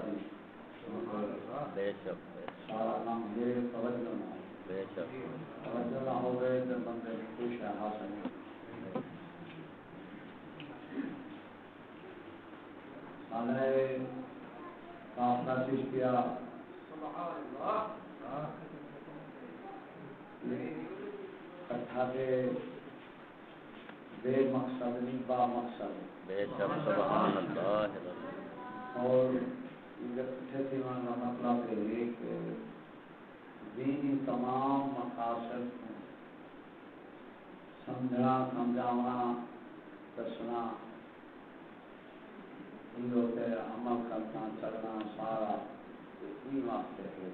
دی بے شک سارا کام یہ توجہ نہ بے شک توجہ نہ ہوئے تو بندے خوش ہے حاصل نہیں سارے کافلا چشتیا کٹھا کے بے مقصد نہیں با مقصد بے شک سبحان اللہ اور کٹھے دیوان کا مطلب ہے کہ دینی تمام مقاصد سمجھنا سمجھانا دسنا یہ ہوتے عمل کرنا چلنا سارا یہ واسطے ہے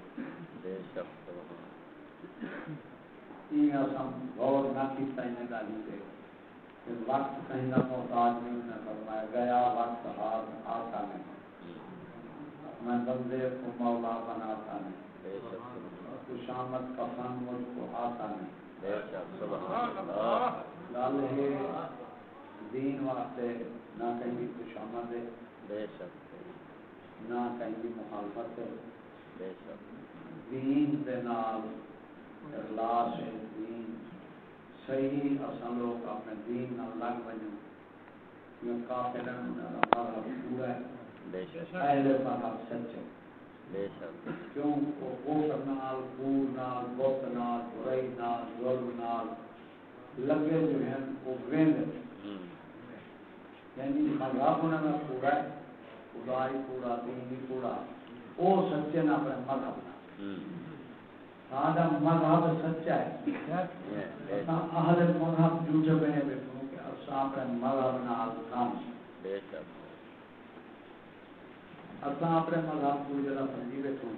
بے شک سبحان یہ ہم غور نہ کیتا ہی نہ لیتے کہ وقت کہیں نہ محتاج نہیں نہ فرمایا گیا وقت ہاتھ آتا نہیں میں بندے کو مولا بناتا نہیں بے شک خوشامد کا فن مجھ کو آتا نہیں بے شک سبحان اللہ گل ہے دین واسطے نہ کہیں بھی خوشامد ہے بے شک نہ کہیں بھی مخالفت ہے بے شک دین دے نال اخلاص ہے دین صحیح اصل لوگ اپنے دین نال لگ بنو یہ کافرن مذہب پورا ہے بے شک اہل مذہب سچے بے شک کیوں وہ کوفر نال کور نال بت نال برائی نال ظلم نال لگے جو ہیں وہ ویند یعنی مذہب انہوں نے پورا ہے خدائی پورا دین پورا وہ سچے نہ اپنے مذہب سادہ مذہب سچا ہے اہل مذہب جھوٹے بنے بیٹھوں کہ اساں اپنے مذہب نال کام بے شک اساں اپنے مذہب کو جڑا سمجھی بیٹھوں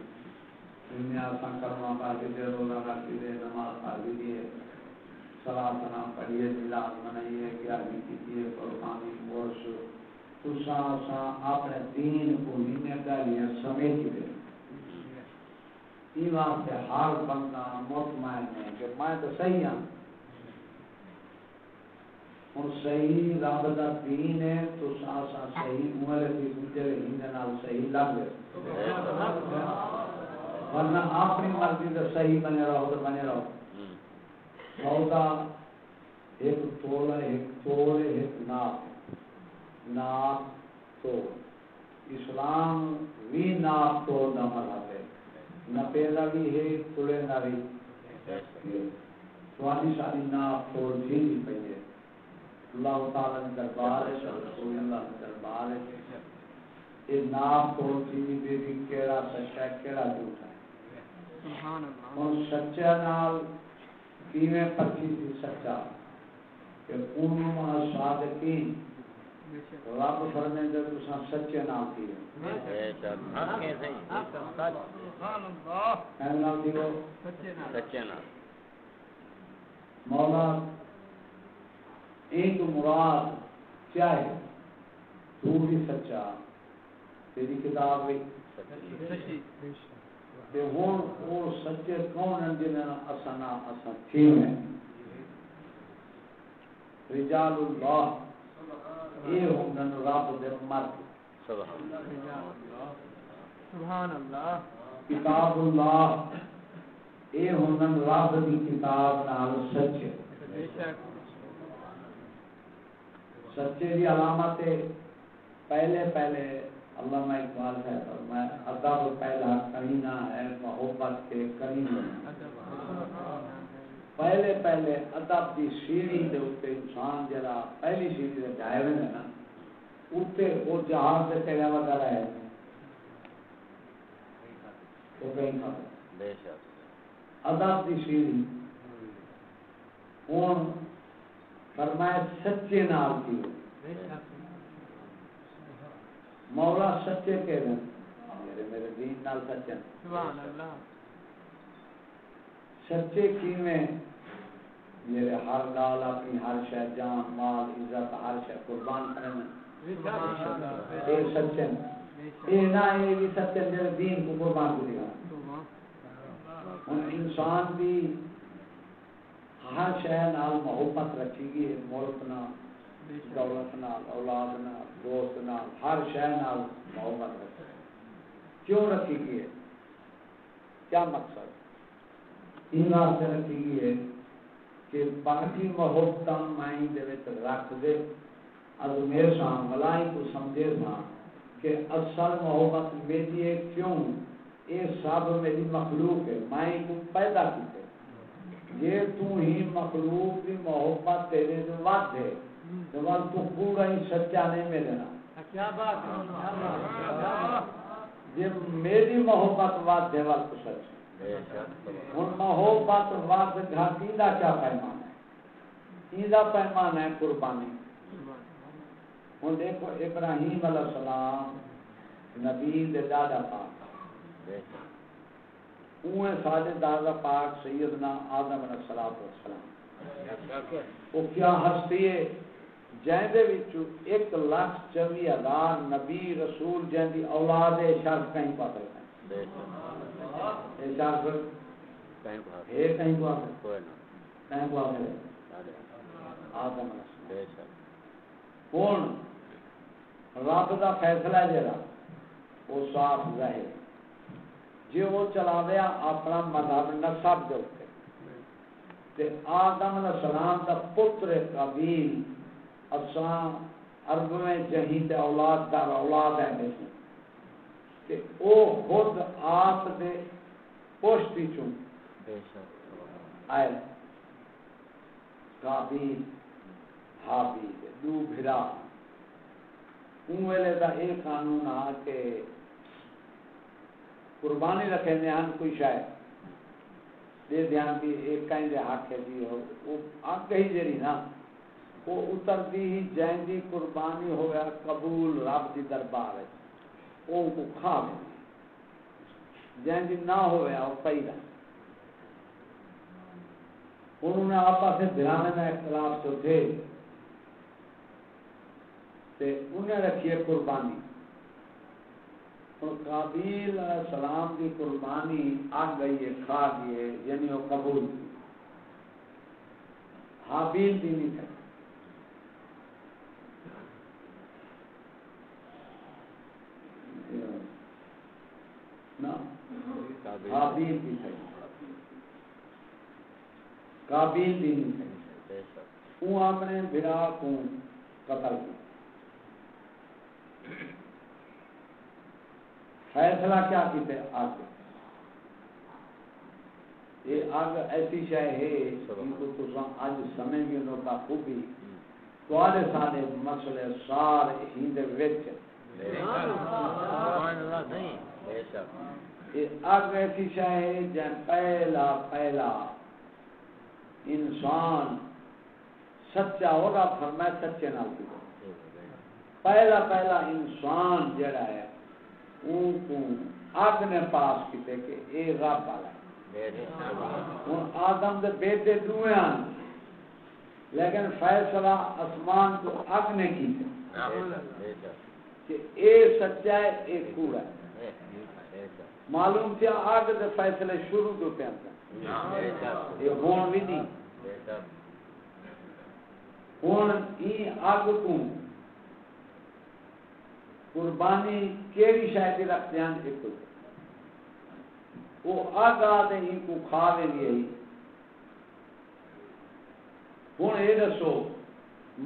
انہیں اساں کرما پڑھ کے روزہ رکھ کے نماز پڑھ لیے صلاۃ نام پڑھیے میلاد منائیے کیا کیجیے قربانی گوشت تساں اپنے دین کو لینے کا لیے سمیٹ دے یہ واسطے ہر بندہ مطمئن ہے کہ میں تو صحیح ہوں ہوں صحیح رب کا دین ہے تو صحیح عمر کی دوسرے ہند صحیح لگ گئے ورنہ اپنی مرضی سے صحیح بنے رہو تو بنے رہو سودا ایک تول ایک ناپ تول اسلام بھی ناپ تول کا مذہب ہے نپے کا بھی ہے تلے کا بھی سواری ساری ناپ تول بھی پی ہے اللہ تعالی نے دربار ہے رسول اللہ نے دربار ہے یہ ناپ تول بھی بھی کیڑا سچا ہے کیڑا جھوٹا ہے اور سچے نال کیویں پرچی تھی سچا کہ کونوا صادقین رب فرمائے تساں سچے نال کیے بے شک حق ہے سبحان اللہ نال دیو سچے نال مولا ایک مراد کیا ہے تو بھی سچا تیری کتاب بھی سچی تے ہن وہ سچے کون ہیں جنہاں اساں تھیم ہیں رجال اللہ یہ ہوندن رب دے مرد سبحان اللہ کتاب اللہ یہ ہوندن رب دی کتاب نال سچے سچے دی علامت ہے پہلے علامہ اقبال ہے فرمایا ادب پہلا کرینہ ہے محبت کے کرینے پہلے ادب دی سیڑھی دے اوتے انسان جڑا پہلی سیڑھی تے جائے ہوئے نا اوتے وہ جہاز تے چڑھیا وغیرہ ہے وہ کہیں کھاتے بے شک ادب دی سیڑھی ہوں فرمایا سچے نال کی مولا سچے کہہ رہے ہیں میرے دین نال سچے سبحان اللہ سچے کیویں میرے ہر گال اپنی ہر شے جان مال عزت ہر شے قربان کرنا اے سچے اے نہ اے بھی سچے میرے دین کو قربان کر دیا انسان بھی ہر شے نال محبت رکھی گئی ملک نال دولت نال اولاد نال دوست نال ہر شے نال محبت رکھی کیوں رکھی گئی ہے؟ کیا مقصد؟ ان واسطے رکھی گئی ہے کہ باقی محبت مائیں دے وچ رکھ دے از میرے سان ملائی کو سمجھے سا کہ اصل محبت میری ہے. کیوں؟ یہ سب میری مخلوق ہے، میں کو پیدا کیتے. یہ تو ہی مخلوق کی محبت تیرے جو ود ہے تو پورا ہی سچا نہیں میرے نام. کیا بات ہے، یہ میری محبت ود ہے ول تو سچ. ہوں محبت ود گھاٹی کا کیا پیمان ہے؟ یہ پیمان ہے قربانی. ہوں دیکھو ابراہیم علیہ السلام نبی دے دادا پاک، اوہ سارے دادا پاک سیدنا آدم علیہ السلام. وہ کیا ہستی ہے جن دے وچوں 1,24,000 نبی رسول جن دی اولاد ہے شرط کہیں پا سکتے ہیں. یہ شرط ہے کہیں پا سکتے کہیں پا سکتے آدم علیہ السلام. ہوں رب دا فیصلہ جڑا وہ صاف ظاہر جی وہ چلاویا اپنا مذہب نسب دے اوپر تے آدم علیہ السلام دا پتر قابیل اساں عرب میں جہیں تے اولاد دار اولاد ہے تے او خود آپ دے پوشتی چوں آئے قابیل حابیل دو بھرا. ویلے کا یہ قانون آ کہ قربانی رکھے دھیان کوئی شاید دے دھیان بھی ایک کہیں دے حق ہے جی ہو وہ آگ ہی جری نا وہ اترتی ہی جائیں دی قربانی ہویا قبول رب دی دربار ہے وہ کو کھا لیں جائیں دی نہ ہویا وہ پیدا. انہوں نے آپا سے دلانے میں اختلاف تو تھے انہیں رکھیے قربانی. قابیل علیہ السلام کی قربانی آ گئی ہے کھا دیے یعنی وہ قبول کی. حابیل بھی نہیں تھا حابیل بھی تھا قابیل بھی نہیں تھا. وہ اپنے بھرا کو قتل کیا. فیصلہ کیا کیتے آگ یہ آگ ایسی شے ہے ان کو تو آج سمجھ گے لوگ کا خوبی توارے سارے مسئلے سارے ہند وچ یہ آگ ایسی شے ہے جن پہلا انسان سچا ہوگا فرمائے سچے نال کی پہلا انسان جڑا ہے ان کو آگ نے پاس کیتے کہ اے رب والا ہوں آدم دے بیٹے دوئے ہیں لیکن فیصلہ آسمان کو آگ نے کیتے کہ اے سچا ہے اے کوڑا ہے. معلوم کیا آگ دے فیصلے شروع تو پہ آتا یہ ہون بھی نہیں ہون یہ آگ کو قربانی کیڑی شاید رکھ دیاں ایک وہ آگاہ دے ان کو کھا لے لیے ہی. ہوں یہ دسو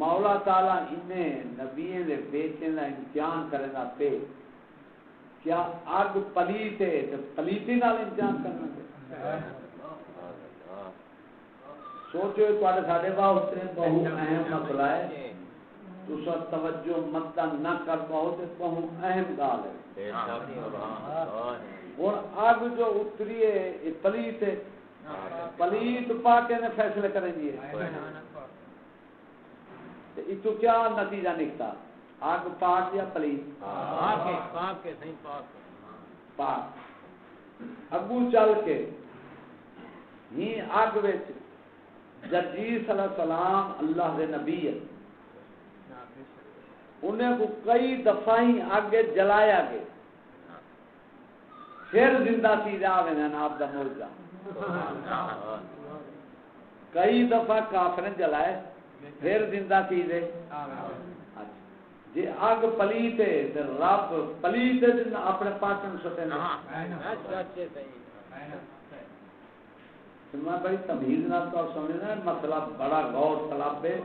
مولا تعالیٰ انہیں نبیوں دے بیٹے کا امتحان کرے گا پہ کیا آگ پلیت ہے تو پلیتی نال امتحان کرنا پہ سوچو تھوڑے ساڈے واسطے بہت اہم مسئلہ ہے تو سب توجہ مت نہ کر پاؤ تو بہت اہم گال ہے. اور آگ جو اتری ہے یہ پلیت ہے پلیت پا کے نے فیصلے کریں گے اس تو کیا نتیجہ نکتا آگ پاک یا پلیت پاک اگو چل کے ہی آگ وچ جرجیس علیہ السلام اللہ دے نبی ہے انہیں کو کئی دفعہ ہی آگے جلایا گئے پھر زندہ کی جاوے نا آپ دا موجزہ کئی دفعہ کافریں جلائے پھر زندہ کی دے جی اگ پلیت ہے تے رب پلیت ہے تے اپنے پاکن سٹے نے میں بڑی تمیز نال تو سمجھنا مسئلہ بڑا غور طلب ہے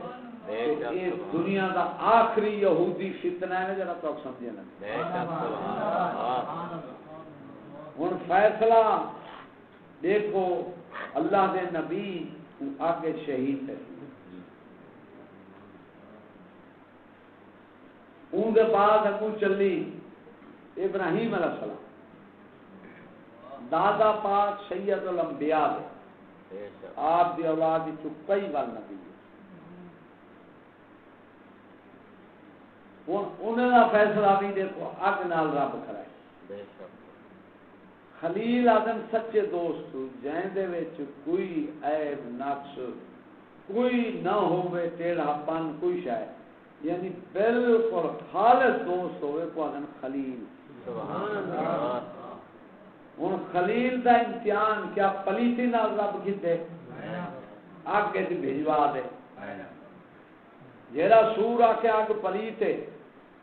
یہ دنیا دا آخری یہودی فتنہ ہے جڑا تو سمجھنا ہن فیصلہ دیکھو اللہ دے نبی آگے شہید ہے ان کے بعد اگو چلی ابراہیم علیہ السلام دادا پاک سید الانبیاء دے آپ دی اولاد وچ کئی وال نبی انہوں کا فیصلہ بھی دیکھو اگ نال رب کھڑا ہے خلیل آدم سچے دوست جائیں دے وچ کوئی عیب نقص کوئی نہ ہوئے ٹیڑھا پن کوئی شاید یعنی بالکل خالص دوست ہوئے کو آدم خلیل سبحان اللہ ہن خلیل دا امتحان کیا پلیتی نال رب کیتے آگے تے بھیجوا دے جیڑا سور آ کے آگ پلیتے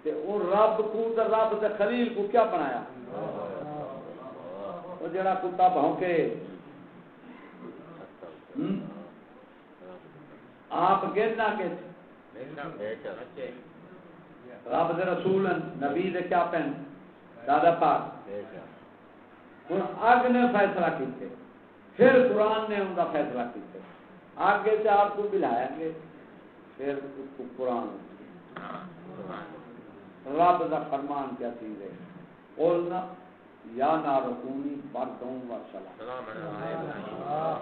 تے ان رب کو تے رب تے خلیل کو کیا بنایا وہ جڑا کتا بھونکے آپ گرنا کے رب دے رسول نبی دے کیا پہن دادا پاک ہن اگ نے فیصلہ کیتے پھر قرآن نے ان کا فیصلہ کیتے آگے سے آپ کو بلائیں گے پھر اس کو قرآن رب دا فرمان کیا چیز ہے قولنا یا نارکونی بردوں و سلام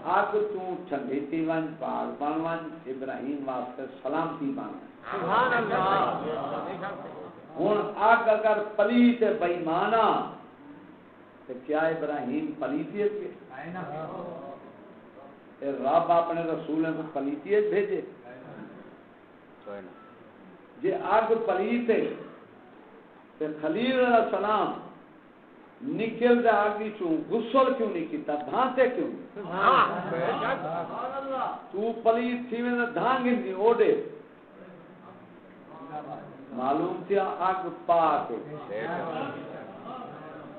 آگ تو ٹھنڈیتی ون پاک بن ون ابراہیم واسطے سلامتی بن سبحان اللہ ہن آگ اگر پلیت بےمانہ تو کیا ابراہیم پلیتیت کے رب اپنے رسولوں کو پلیتیت بھیجے جی آگ پلیت ہے تو خلیل علیہ السلام نکل دے آگی چوں غسل کیوں نہیں کیتا دھانتے کیوں تو پلیت تھی میں دھان گن دی اوڈے معلوم تھی آگ پاک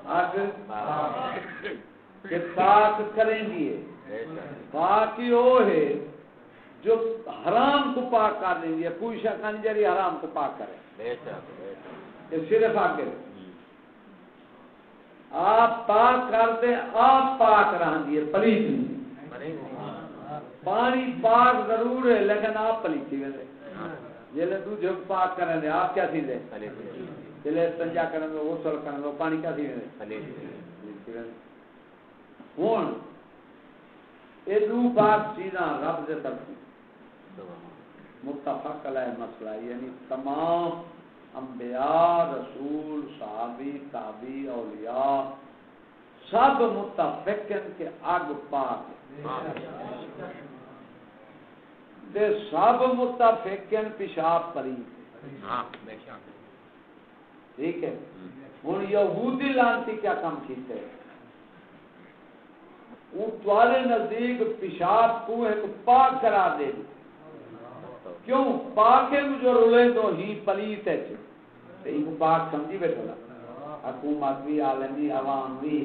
آگ کہ پاک کریں دیئے پاکی وہ ہے جو حرام کو پاک کر دیں گے کوئی شک نہیں جری حرام کو پاک کرے یہ صرف آگے آپ پاک کر دے آپ پاک رہن دیئے پلیت نہیں پانی پاک ضرور ہے لیکن آپ پلیتی میں دے جلے تو جو پاک کریں دے آپ کیا تھی دے جلے تنجا کریں دے غسل کریں دے پانی کیا تھی دے ہون اے دو پاک چیزاں رب دے طرف متفق علیہ مسئلہ یعنی تمام انبیاء رسول صحابی تابعی اولیاء سب متفقن کے آگ پاک دے سب متفقن پیشاب پری ٹھیک ہے ہن یہودی لانتی کیا کام کیتے وہ توالے نزدیک پیشاب کو ایک پاک کرا دے کیوں پاکے میں جو رولے تو ہی پلیت ہے تو ان کو پاک سمجھی بیٹھو نا حکومت بھی عالمی عوام بھی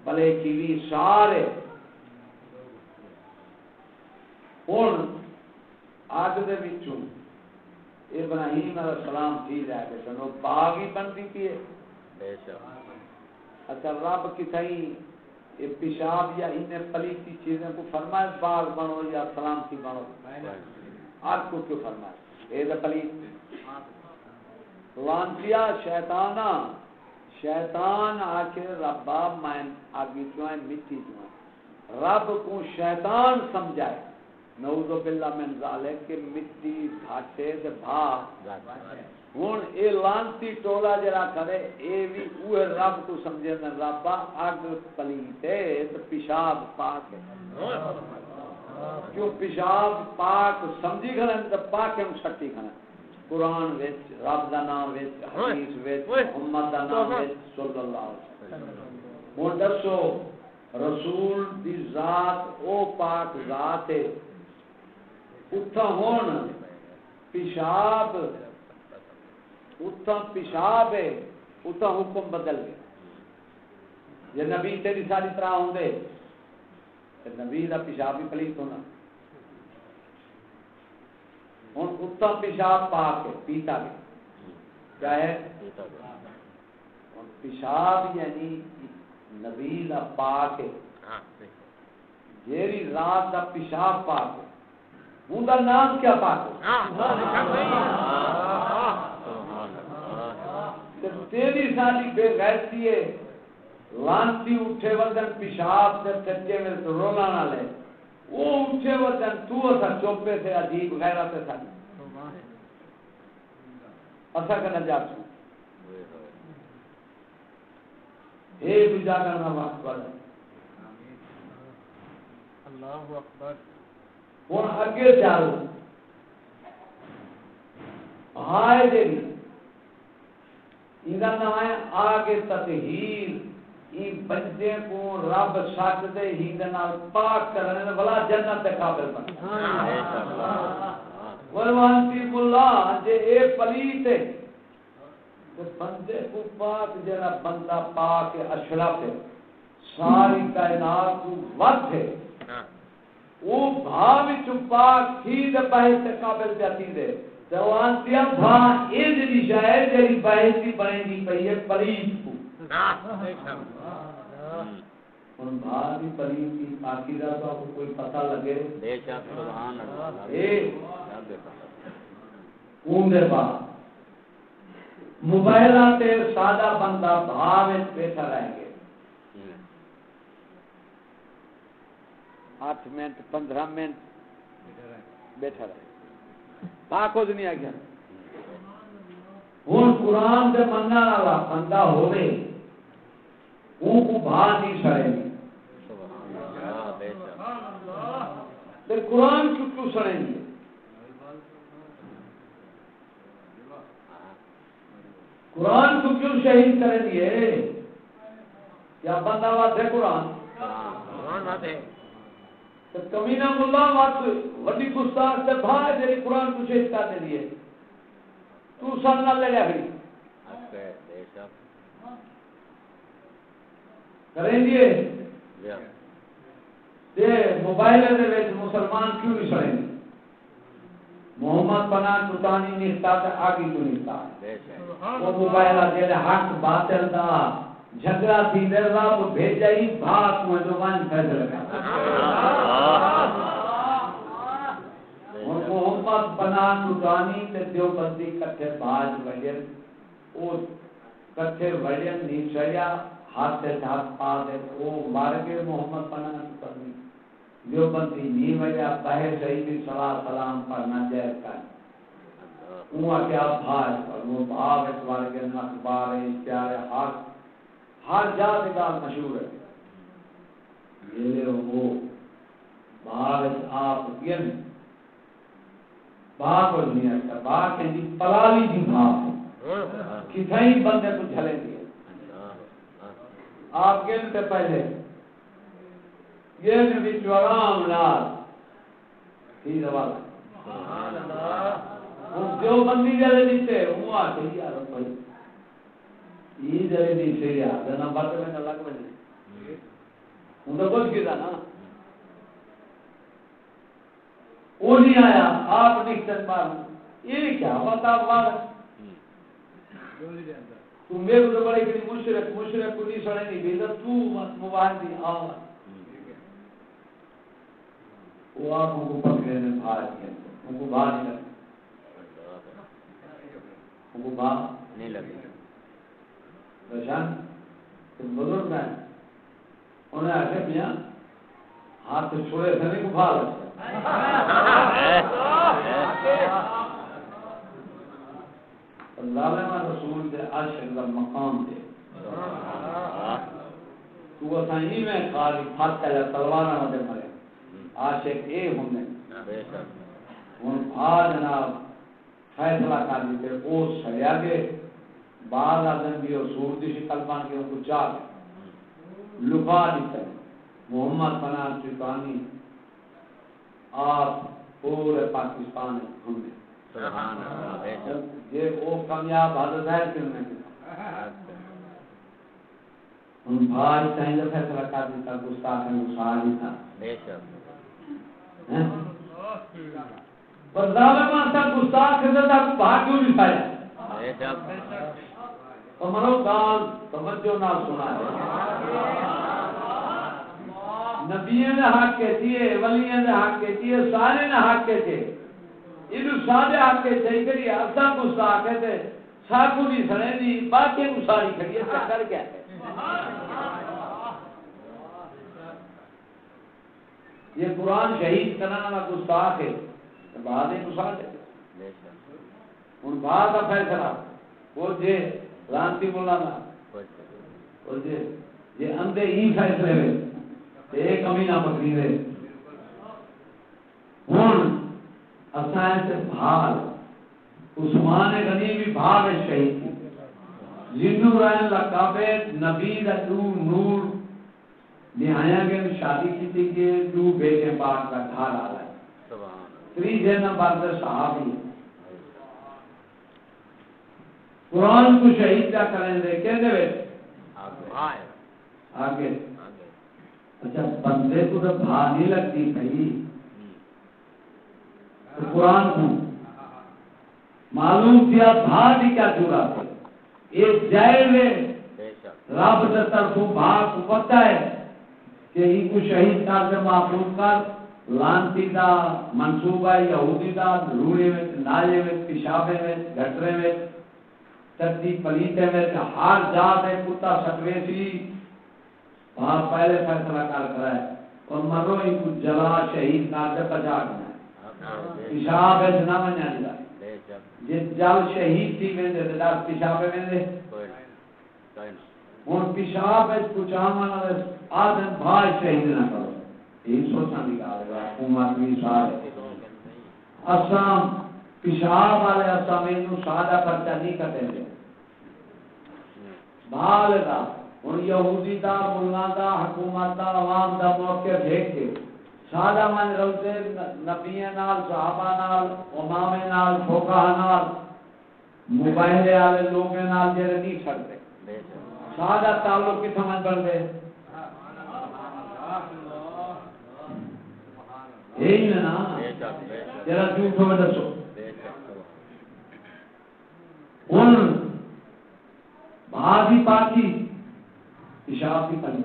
بلے کی بھی سارے ہن آگ دے وچوں ابراہیم علیہ السلام تھی جائے کہ سنو باغ ہی بنتی تھی ہے اچھا رب کتھائی یہ پیشاب یا انہیں پلیتی چیزیں کو فرمائے باغ بنو یا سلامتی بنو آپ کو کیوں فرمائے اے دا پلیت لانتیا شیطانہ شیطان آکے ربا میں آگی چوائیں مٹی چوائیں رب کو شیطان سمجھائے نعوذ باللہ من ذالک کہ مٹی گھاٹے سے بھاگ ہون اے لانتی ٹولا جرا کرے اے بھی اوہ رب کو سمجھے نا ربا آگ پلیتے تو پیشاب پاک ہے کیوں پیشاب پاک سمجھی گھنے تو پاک ہے شکتی گھنے قرآن ویچ رب دا نام ویچ حدیث ویچ محمد دا نام ویچ صلی اللہ علیہ وسلم وہ دسو رسول دی ذات او پاک ذات ہے اتھا ہون پیشاب اتھا پیشاب ہے اتھا حکم بدل گیا یہ نبی تیری ساری طرح ہوں دے نبی دا پیشاب بھی پلیت ہونا ہوں اتھا پیشاب پا کے پیتا گیا کیا ہے پیشاب یعنی نبی دا پا کے جیری رات دا پیشاب پا کے ان کا نام کیا پا کے تیری ساری بے غیرتی ہے لانتی اٹھے وزن پیشاب سے چچے میں رونا نہ لے وہ اٹھے وزن تو اسا چوپے سے عجیب غیرت سے ساری اسا کا نجات سو اے بجا کرنا وقت بڑھا اللہ اکبر ہوں اگے چل ہائے جی انہاں نام ہے آگے تطہیر ای بندے کو رب سچ دے ہی دے نال پاک کرنے والا جنت دے قابل بن وروانتی اللہ جے اے پلیت ہے تے بندے کو پاک جڑا بندہ پاک اشرف ہے ساری کائنات کو ود ہے وہ بھا وچ پاک تھی دے بہت تے قابل جاتی دے جوانتی بھا اے جڑی شاید جڑی بہتی بنے دی پئی ہے پلیت کو ان بھا دی پلیت کی پاکی دا تو کوئی پتہ لگے بے شک سبحان اللہ اے اون دے با موبائلاں تے سادہ بندہ بھا وچ بیٹھا رہ گئے 8 منٹ 15 منٹ بیٹھا رہے پاک ہو دنیا گیا ہوں قرآن دے مننا والا بندہ ہوے اون کو بھا نہیں سڑے گی پھر قرآن کیوں سڑیں گے قرآن کو کیوں شہید کریں گے یا بندہ واتے قرآن واتے کمینہ ملا وقت وڈی گستاخ تے بھائی تیری قرآن کو شہید کرنے لیے تو سن نہ لے لیا کری کریں گے تے موبائل دے وچ مسلمان کیوں نہیں سڑیں گے محمد بنا چتانی نکتا تے آگی تو نکتا وہ موبائل دے حق باطل دا جھگڑا تھی دے رب بھیجا ہی بھاگ میں جو وان فیصلہ کر اور محمد بنا چتانی تے دیوبندی کٹھے باج وجن او کٹھے وجن نہیں چڑیا ہاتھ سے ہاتھ پا دے وہ مار کے محمد بنا چتانی دیوبندی نہیں وجہ پہے صحیح بھی صلاح سلام پڑھنا جائز کر وہ کیا بھاج اور وہ بھاو اتوار کے اخبار اشتہار ہر جا سے گال مشہور ہے یہ لے وہ بھاو آپ کین باپ اور دنیا کا باپ کے پلالی دی بھاپ کتھائی بندے کو جھلیں گے آپ کین سے پہلے یہ نبی چورام نال ہی دوال جو بندی جلے دیتے وہ آتے ہی آرہ پہلے یہ جلے دیتے ہی آرہ دنا بات میں اللہ کو بجھے ان تو کچھ کیتا نا وہ نہیں آیا آپ نکتن بار یہ کیا بات آپ بار تم میرے کو بڑے کری مشرک کو نہیں سڑے نہیں بیدر تو مباہد دی آوہ وہ آپ ان کو پکڑے نے بھاج کیا ان کو بھاج نہیں لگے ان کو بھاج نہیں لگے رشان تم بزرگ ہیں انہیں آگے میاں ہاتھ چھوڑے تھے نہیں کو بھاج ظالمہ رسول دے عاشق دا مقام دے تو وہ سائنی میں خالی پھات کا تلوارہ نہ دے مرے عاشق اے ہونے ان بھا جناب فیصلہ کر دیتے او سڑیا گے بعض آدم بھی اور صورتی شکل بان کے ان کو چاہ لکھا دیتے محمد بنا چکانی آپ پورے پاکستان ہم نے سبحان اللہ بے شک یہ وہ کامیاب حضرت ہے کہ نہیں ان بھائی چاہیں جو فیصلہ کر دیتا گستاخ مساعد ہی تھا بے شک پر ظالم آتا گستاخ حضرت آپ بھاگ کیوں نہیں پایا بے شک ہمارو دان توجہ نہ سنا ہے نبیوں نے حق کہتی ولیوں نے حق کہتی سارے نے حق کہتے یہ سارے حق کہتے کری اصل گستاخ ہے ساکو نہیں سنے دی باقی کو ساری کھڑی ہے چکر کیا ہے یہ قرآن شہید کرنا والا گستاخ ہے بعد ہی گستاخ ہے بے شک ہن بعد کا فیصلہ وہ جے لانتی مولانا وہ جے اندے ہی فیصلے میں ایک امینہ بکری دے ہن اساں سے بھال عثمان غنی بھی بھال شہید جنو رائن لقب نبی دا نور نہایا کے شادی کی تھی کہ دو بیٹے پاک کا گھر آ رہا ہے سبحان تیسرے نمبر پر صحابی قرآن کو شہید کیا کریں دے کہندے آگے اچھا بندے کو تو بھا نہیں لگتی بھائی تو قرآن کو معلوم کیا بھا بھی کیا ضرورت ہے یہ جائز ہے رب سے طرفوں بھا کو پتہ ہے کہ ان کو شہید کر کے محفوظ کر لانتی دا منصوبہ یہودی دا روڑے میں نالے میں پیشابے میں گھٹرے میں چٹی پلیتے میں ہر جات ہے کتا سکریسی وہاں پہلے فیصلہ کر ہے اور مرو ان کو جلا شہید کر کے بچا کرنا پیشاب ہے نہ منیا جائے یہ جل شہید تھی میں دے دار پیشابے میں دے ہوں پیشاب ہے پچانا آدم بھائی شہید نہ کرو یہ سوچنا نکالے گا حکومت بھی سارے اسام پیشاب والے اسام انہوں سادہ پرچہ نہیں کرتے تھے بھال دا ہوں یہودی دا ملا دا حکومت دا عوام دا موقع دیکھ کے سادہ من روتے نبیہ نال صحابہ نال امام نال فقہ نال مباہلے والے لوگ نال جڑے نہیں چھڑتے سادہ تعلق کی سمجھ بن گئے یہی نا جرا جھوٹ ہو دسو ہوں بھاگ بھی پاکی پیشاب بھی پانی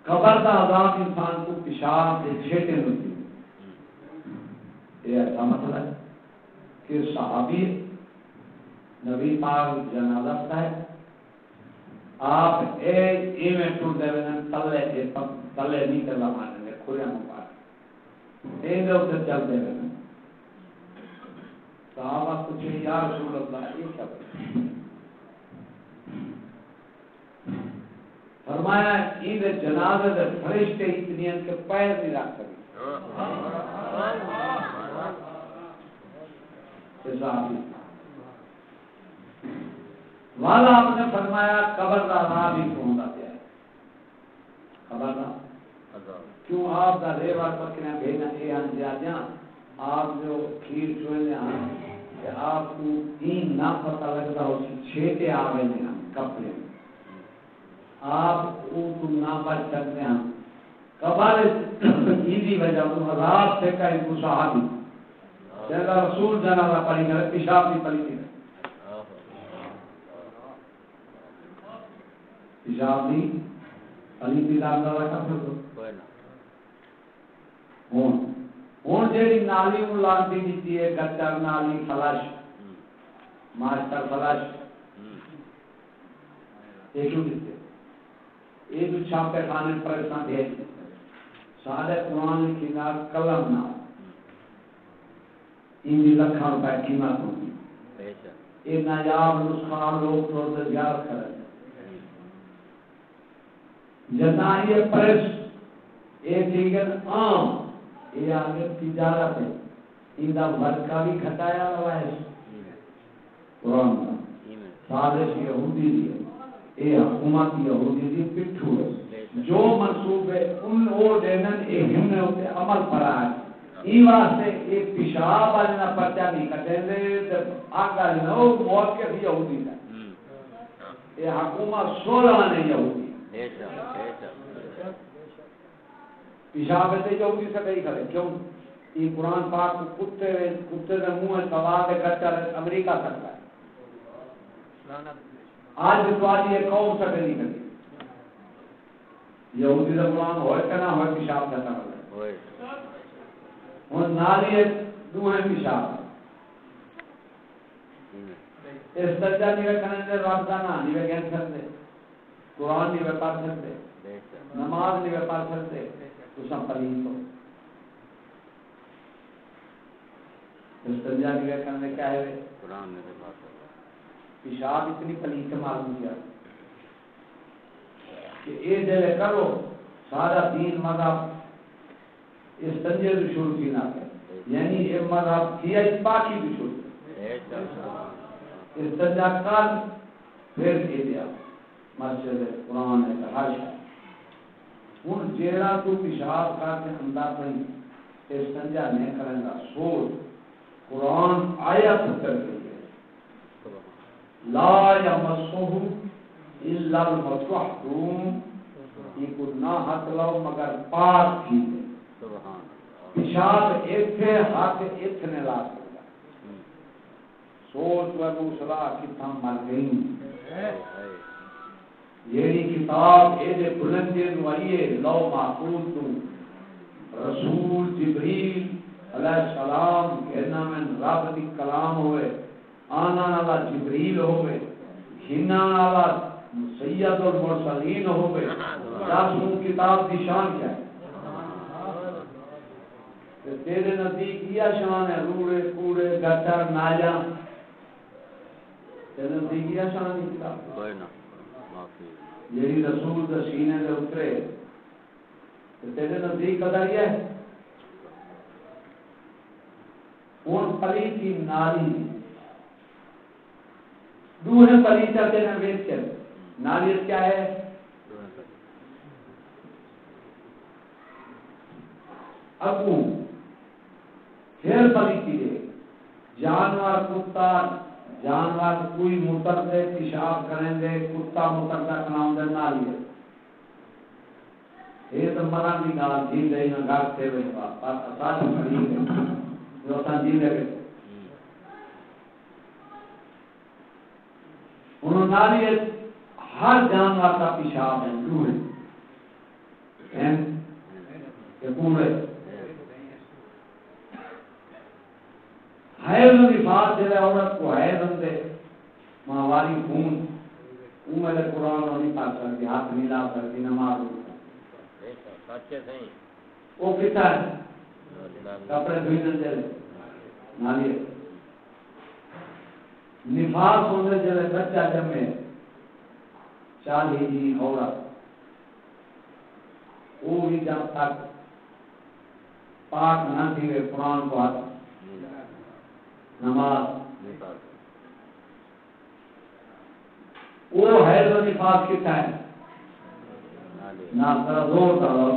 قبر کا عذاب انسان کو پیشاب کے چھیٹے ہوتی یہ ایسا مسئلہ ہے کہ صحابی نبی پاک جنازہ پڑھتا ہے آپ ایک ایویں ٹوٹ دے تلے نہیں کرنا مانیں گے کھلے مبارک ایک دے اتر چل دے رہے صحابہ کچھ یا رسول اللہ یہ کیا فرمایا عید جنازے دے فرشتے اتنی ان کے پیر نہیں رکھ سکے صحابی والا آپ نے فرمایا قبر کا عذاب ہی کون کا دیا ہے قبر کا کیوں آپ کا ریوا پکڑا بھیجنا یہ انجادیاں آپ جو کھیر چوئے ہیں کہ آپ کو تین نہ پتہ لگتا ہو چھیٹے آوے ہیں کپڑے آپ کو نہ بچ سکتے ہیں قبر کی وجہ کو عذاب سے کہیں کو صحابی جیسا رسول جنازہ پڑھی گئے پیشاب بھی پڑھی گئے پیشاب بھی پڑھی بھی دار دارا کر سکتے ہوں جیڑی نالی لانتی دیتی ہے گچر نالی فلش ماسٹر فلش یہ کیوں دیتے یہ تو چھاپے خانے پر ایسا بھیج سارے قرآن لکھی نا قلم نہ ان بھی لکھا روپے قیمت ہوگی یہ نایاب نسخہ لوگ تو زیادہ کریں جنائی پریس یہ ٹھیک عام یہ آگے تجارت ہے ان کا ورکا بھی کھٹایا ہوا ہے قرآن کا سازش یہودی دی ہے یہ حکومت یہودی دی پٹھو ہے جو منصوبے ان وہ دینن اے ہن ہوتے عمل پڑا ہے ای واسطے ایک پیشاب والا پرچہ نہیں کٹے دے آگا نو موقف یہودی ہے یہ حکومت 16 نے یہودی پیشاب تے یہودی سے کئی کرے کیوں یہ قرآن پاک کتے دے منہ سوا دے کچر امریکہ تک ہے آج بتوالی یہ قوم سے نہیں کرتی یہودی دا قرآن ہوئے کنا ہوئے پیشاب کا سبب ہے اور نالی دوہے پیشاب اس درجہ نہیں کرنے دے رب دا نا نہیں گن سکتے قرآن نہیں پڑھ سکتے نماز نہیں پڑھ سکتے تو سب پلیت ہو اس درجہ نہیں کرنے کیا ہے قرآن نہیں پڑھ سکتے پیشاب اتنی پلیت معلوم کیا کہ یہ دل کرو سارا دین مذہب اس تنجے بھی شروع کی نہ کرے یعنی یہ مذہب کیا پاکی بھی شروع اس تنجا کر پھر کے دیا مسجد قرآن ہے ہر شاید ہوں جیڑا تو پیشاب کر کے اندر پہ اس تنجا نہیں کریں گا سوچ قرآن آیت کر گئی ہے لا یمسہ الا المطہرون یہ کو نہ ہاتھ لو مگر پاک تھی پیشاب ایتھے ہاتھ اتنے لا سکتا سوچ و دوسرا کتنا مر گئی یہی کتاب ایدے بلندے نوائیے لو محفوظ تو رسول جبریل علیہ السلام کہنا میں رب دی کلام ہوئے آنا والا جبریل ہوئے گھنا والا سید المرسلین ہوئے جاسوں کتاب دی شان کیا ہے تیرے نزدیک کیا شان ہے روڑے کوڑے گٹر نالا تیرے نزدیک کیا شان ہے کتاب یہی رسول دا سینے دے اترے تیرے نزدیک قدر یہ ہے ان پلی کی نالی دوہے پلی چاہتے ہیں ویچ کر نالیت کیا ہے ابو پھر پلی کی دے جانور کتا جانور کوئی متردے پیشاب کریں دے کتا متردہ کھلاؤں دے نالیت یہ تو مران بھی گال جی دے نہ گھر سے ساتھ پڑھی دے جو سان جی دے انہوں نالیت ہر جانور کا پیشاب ہے دوہے کہ پورے حیض و نفاس جلے عورت کو حیض اندے ماہواری خون میں قرآن نہیں پڑھ سکتی ہاتھ نہیں لا سکتی نماز وہ کتا ہے کپڑے دھوئنے جلے نالیت نفاس ہونے جلے بچہ جمعے چالی جی عورت وہ بھی جب تک پاک نہ تھی قرآن کو ہاتھ نماز وہ حیض و نفاس کتا ہے نہ ذرا زور کرو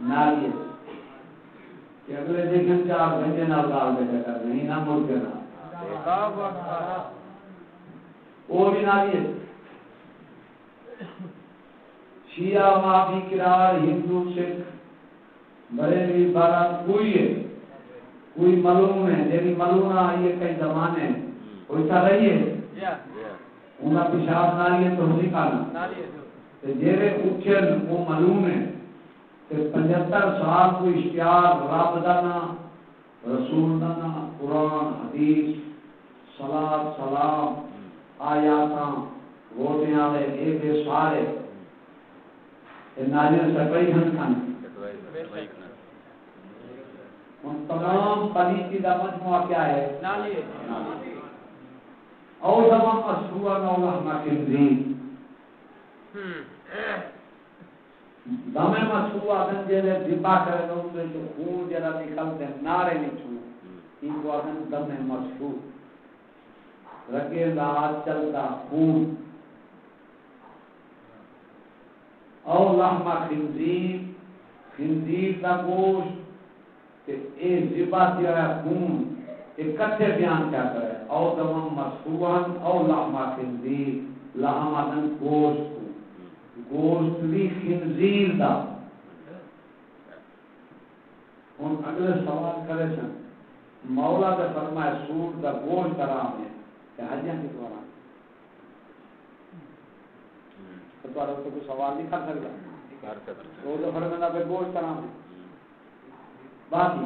نالیت کہ اگلے دیکھیں 4 گھنٹے نہ گال بیٹھے کر نہیں نہ مڑ کے نہ وہ بھی نالیت شیعہ معافی قرار ہندو سکھ بریلوی بارات کوئی ہے کوئی معلوم ہے جیسے معلوم آئی ہے کئی زمانے کوئی سا رہی ہے انہاں پیشاب نالیت تو نہیں کھانا جیرے اچھل وہ معلوم ہے کہ 75 سال کو اشتیار رب دانا رسول دانا قرآن حدیث صلاة سلام آیاتاں روٹیں آلے ایک سارے نالیت سے کئی گھن کھانے ان تمام پلیتی کا مجموعہ کیا ہے نالیت اور زمان مسروع نولہنا کنزین دمے مسروع آدن جیلے دبا کرے دو سے جو خون جیلہ نکلتے نارے نچھو ان کو آدن دمے مسروع رگے دا چلتا خون او لحم خنزیر خنزیر کا گوشت تے اے ذبح کیا ہے خون اکٹھے بیان کیا کرے او دم مسفوحن او لحم خنزیر لحم گوشت گوشت بھی خنزیر دا ان اگلے سوال کرے سن مولا نے فرمایا سور دا گوشت حرام ہے کہ حجیاں کی دوارا تو تمہارا تو کوئی سوال نہیں کر سکتا وہ تو فرمایا پہ گوشت حرام ہے باقی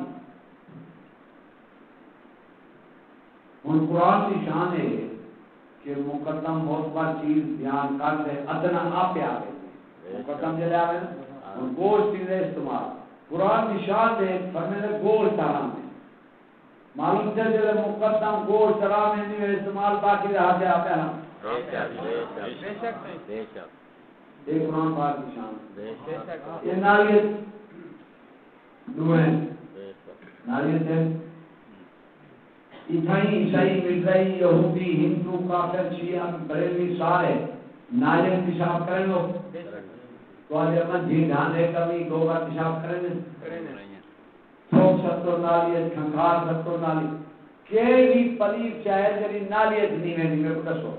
ان قرآن کی شان ہے کہ مقدم بہت بار چیز بیان کر دے ادنا آپ پہ آگے مقدم جلے آگے ان گوشت چیزیں استعمال قرآن کی شان ہے فرمایا گوشت حرام ہے معلوم سے جلے مقدم گوشت حرام ہے نہیں استعمال باقی رہا جائے آپ ہیں ایک قرآن پاک کی شان یہ نالیت دوئیں نالیت ہے عیسائی مرزائی یہودی ہندو کافر شیعہ بریلوی سارے نالیت پیشاب کریں لو تو آج اپنا جی ڈھانے کبھی دو بار پیشاب کریں گے تھوک ستو نالیت کھنگار ستو نالیت کہ بھی پلیب چاہے جلی نالیت نہیں میں نہیں میں کو دسو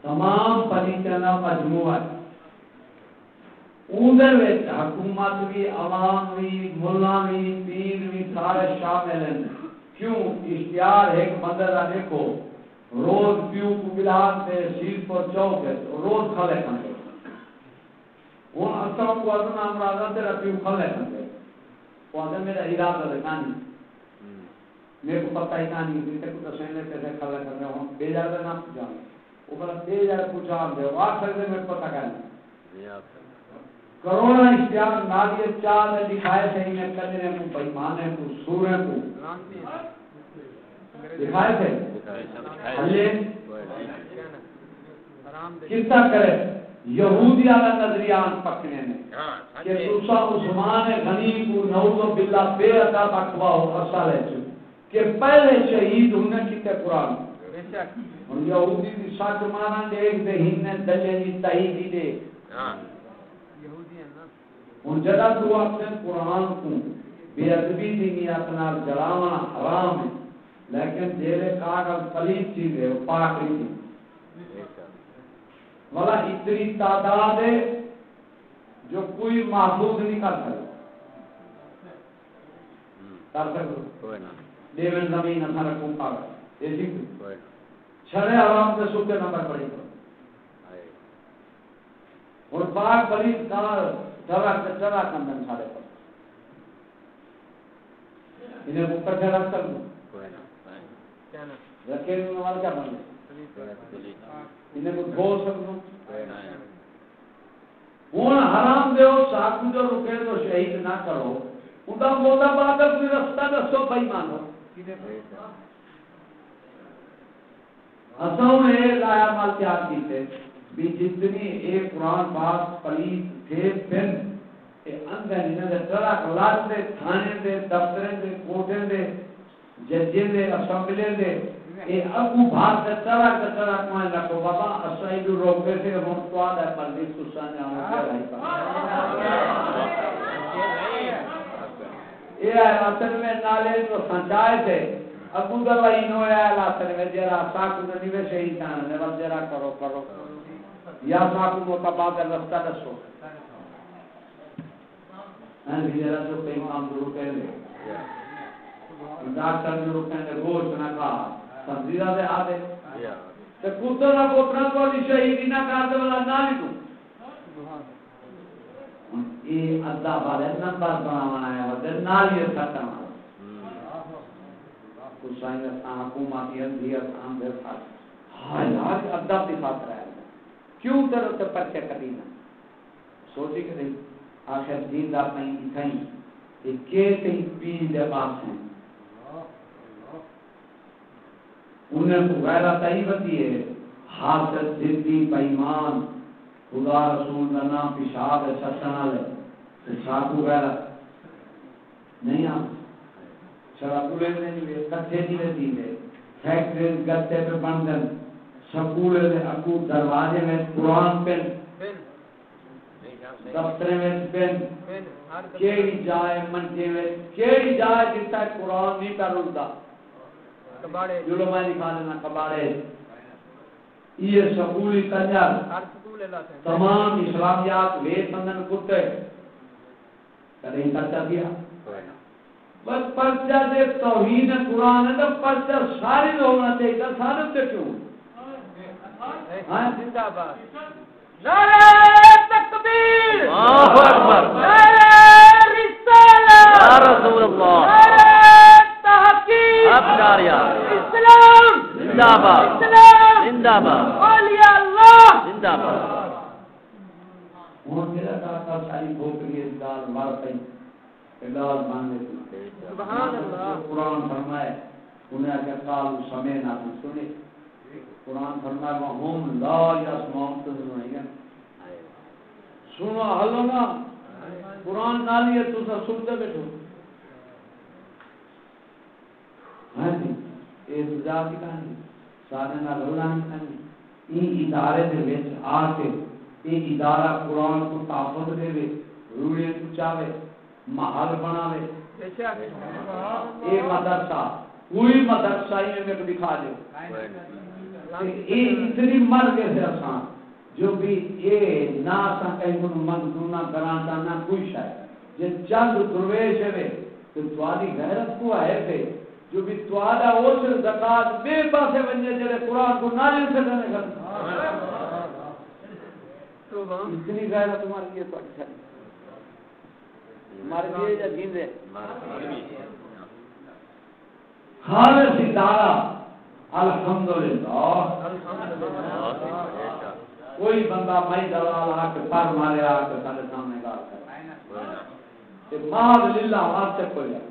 تمام پلیتنا مجموعہ ہے اندر حکومت بھی عوام بھی ملا بھی پیر بھی سارے شامل ہیں کیوں اشتہار ایک بندہ دا دیکھو روز پیو کو بلاد پہ سیل پر چوک ہے روز کھلے کھنگے وہ اصلا کو ادنا امراضہ تیرا پیو کھلے کھنگے وہ ادھر میرا ارادہ دکھانی میرے کو پتہ ہی کہانی دیتے کو تسینے پیسے کھلے کھنگے ہوں بے جاردہ نہ پوچھا وہ بڑا بے جاردہ پوچھا دے وہاں سکتے میں پتہ کرنے کرونا اشتیار نالیت چاہ میں دکھائے تھے انہیں کجرے کو بیمانے کو سورے کو دکھائے تھے حلیم کتا کرے یہودی آگا نظریان پکنے میں کہ دوسرا عثمان غنی کو نعوذ باللہ بے عطا بکوا ہو اصل ہے کہ پہلے شہید ہونے کتے قرآن اور یہودی بھی ساتھ مانا دیکھ دے ہی دلے بھی تحیدی دے ان جگہ تو اپنے قرآن کو بے ادبی دینی اپنا جلانا حرام ہے لیکن جیلے کاغذ پلیت چیز ہے وہ پاک نہیں ہے والا اتنی تعداد ہے جو کوئی محفوظ نہیں کر سکتا دیوین زمین اپنا رکھوں پاگا ایسی کوئی چھڑے حرام سے سکتے نمبر پڑی کرو اور پاک پلیت کار چرا کندن سارے پر انہیں اوپر سے رکھ کر دوں رکھے میں والا کیا بن انہیں کو دھو سک دوں وہ حرام دے ہو ساکو جو رکے تو شہید نہ کرو اندھا مودا بادر کوئی رستہ دستو بھائی مانو اصلاں میں لایا مال تیار کیتے بھی جتنی ایک قرآن پاک پلیت تھے پن اندر انہیں دے ٹرک لاٹ دے تھانے دے دفتریں دے کوٹیں دے ججے دے اسمبلے دے اے ابو بھاگ دے ٹرک مائن رکھو بابا اسائی جو روکے تھے ہم تو آدھا پردیس سسانے آنے اے آلاتن میں نالے جو سنچائے تھے ابو دوائی نو اے آلاتن میں جرا ساکو ننیوے شہید کانے بس جرا کرو یا ساکو متبادل رفتہ دسو میں بھی جرا جو کئی کام ضرور کہہ لے ڈاکٹر ضرور کہنے گوشت نہ کہا سبزیرہ دے آدھے تو کتر نہ پوتنا کو لی شہیدی نہ کہتے والا نہ لکھوں یہ ادھا بارے نمبر بناوانا ہے ودر نالیت ختم کچھ سائن حکومتی اندھیت آمدر خاص ہائی آج ادھا بھی خاطر ہے کیوں تر تے پرچے کرینا سوچی کہ نہیں آخر دین دا کہیں دکھائیں کہ کہیں پیر دے باس ہیں انہیں کو غیرہ طیبتی ہے حاصل زدی بیمان خدا رسول کا نام پیشاب ہے ستنا لے ساکو غیرہ نہیں آپ شرابولے نہیں لے کٹھے نہیں لے دی لے فیکٹری گتے پہ بندن سکول دے اگو دروازے میں قرآن پن دفتر میں پن کیڑی جائے منجے میں کیڑی جائے جتا قرآن نہیں کر رلتا کباڑے جلو میں دکھا دینا کباڑے یہ سکولی تنجر تمام اسلامیات ویت بندن کتے کہیں کرتا دیا بس پرچہ دے توہین قرآن ہے تو پرچہ ساری ہونا چاہیے سارے سے کیوں زندہ باد نعرہ تکبیر اللہ اکبر نعرہ رسالت یا رسول اللہ نعرہ تحقیق ابداریا اسلام زندہ باد اسلام زندہ باد اولیاء اللہ زندہ باد وہ میرا کہا ساری بھوکری دال مار پئی دال مانگے سبحان اللہ قرآن فرمائے انہیں آگے قال سمینا سنے قرآن فرمائے وَهُمْ لَا يَسْمَعُونَ تَسْمَعِينَ سنو حلو نا قرآن نالی ہے تو سنتے بیٹھو ہاں جی یہ سجا کی کہانی سارے نہ اللہ کی کہانی این ادارے دے وچ آ کے یہ ادارہ قرآن کو تحفظ دے وے روڑے پچاوے محل بناوے یہ مدرسہ کوئی مدرسہ ہی میں دکھا دے یہ اتنی مر گئے سے آسان جو بھی یہ نہ سا کہیں کو منظور نہ کرانتا نہ کوئی شاید یہ چند درویش ہے تو توالی غیرت کو ہے پہ جو بھی توالا اوشر زکاة بے پاسے بنجے جلے قرآن کو ناجل سے کرنے کرتا اتنی غیرت تمہاری یہ تو اچھا نہیں ہمارے لیے یا جیندے خالص ادارہ الحمدللہ کوئی بندہ مائی دلال آ کے پر مارے آ کے سارے سامنے گار کرے کہ ماذ للہ واسطے کوئی ہے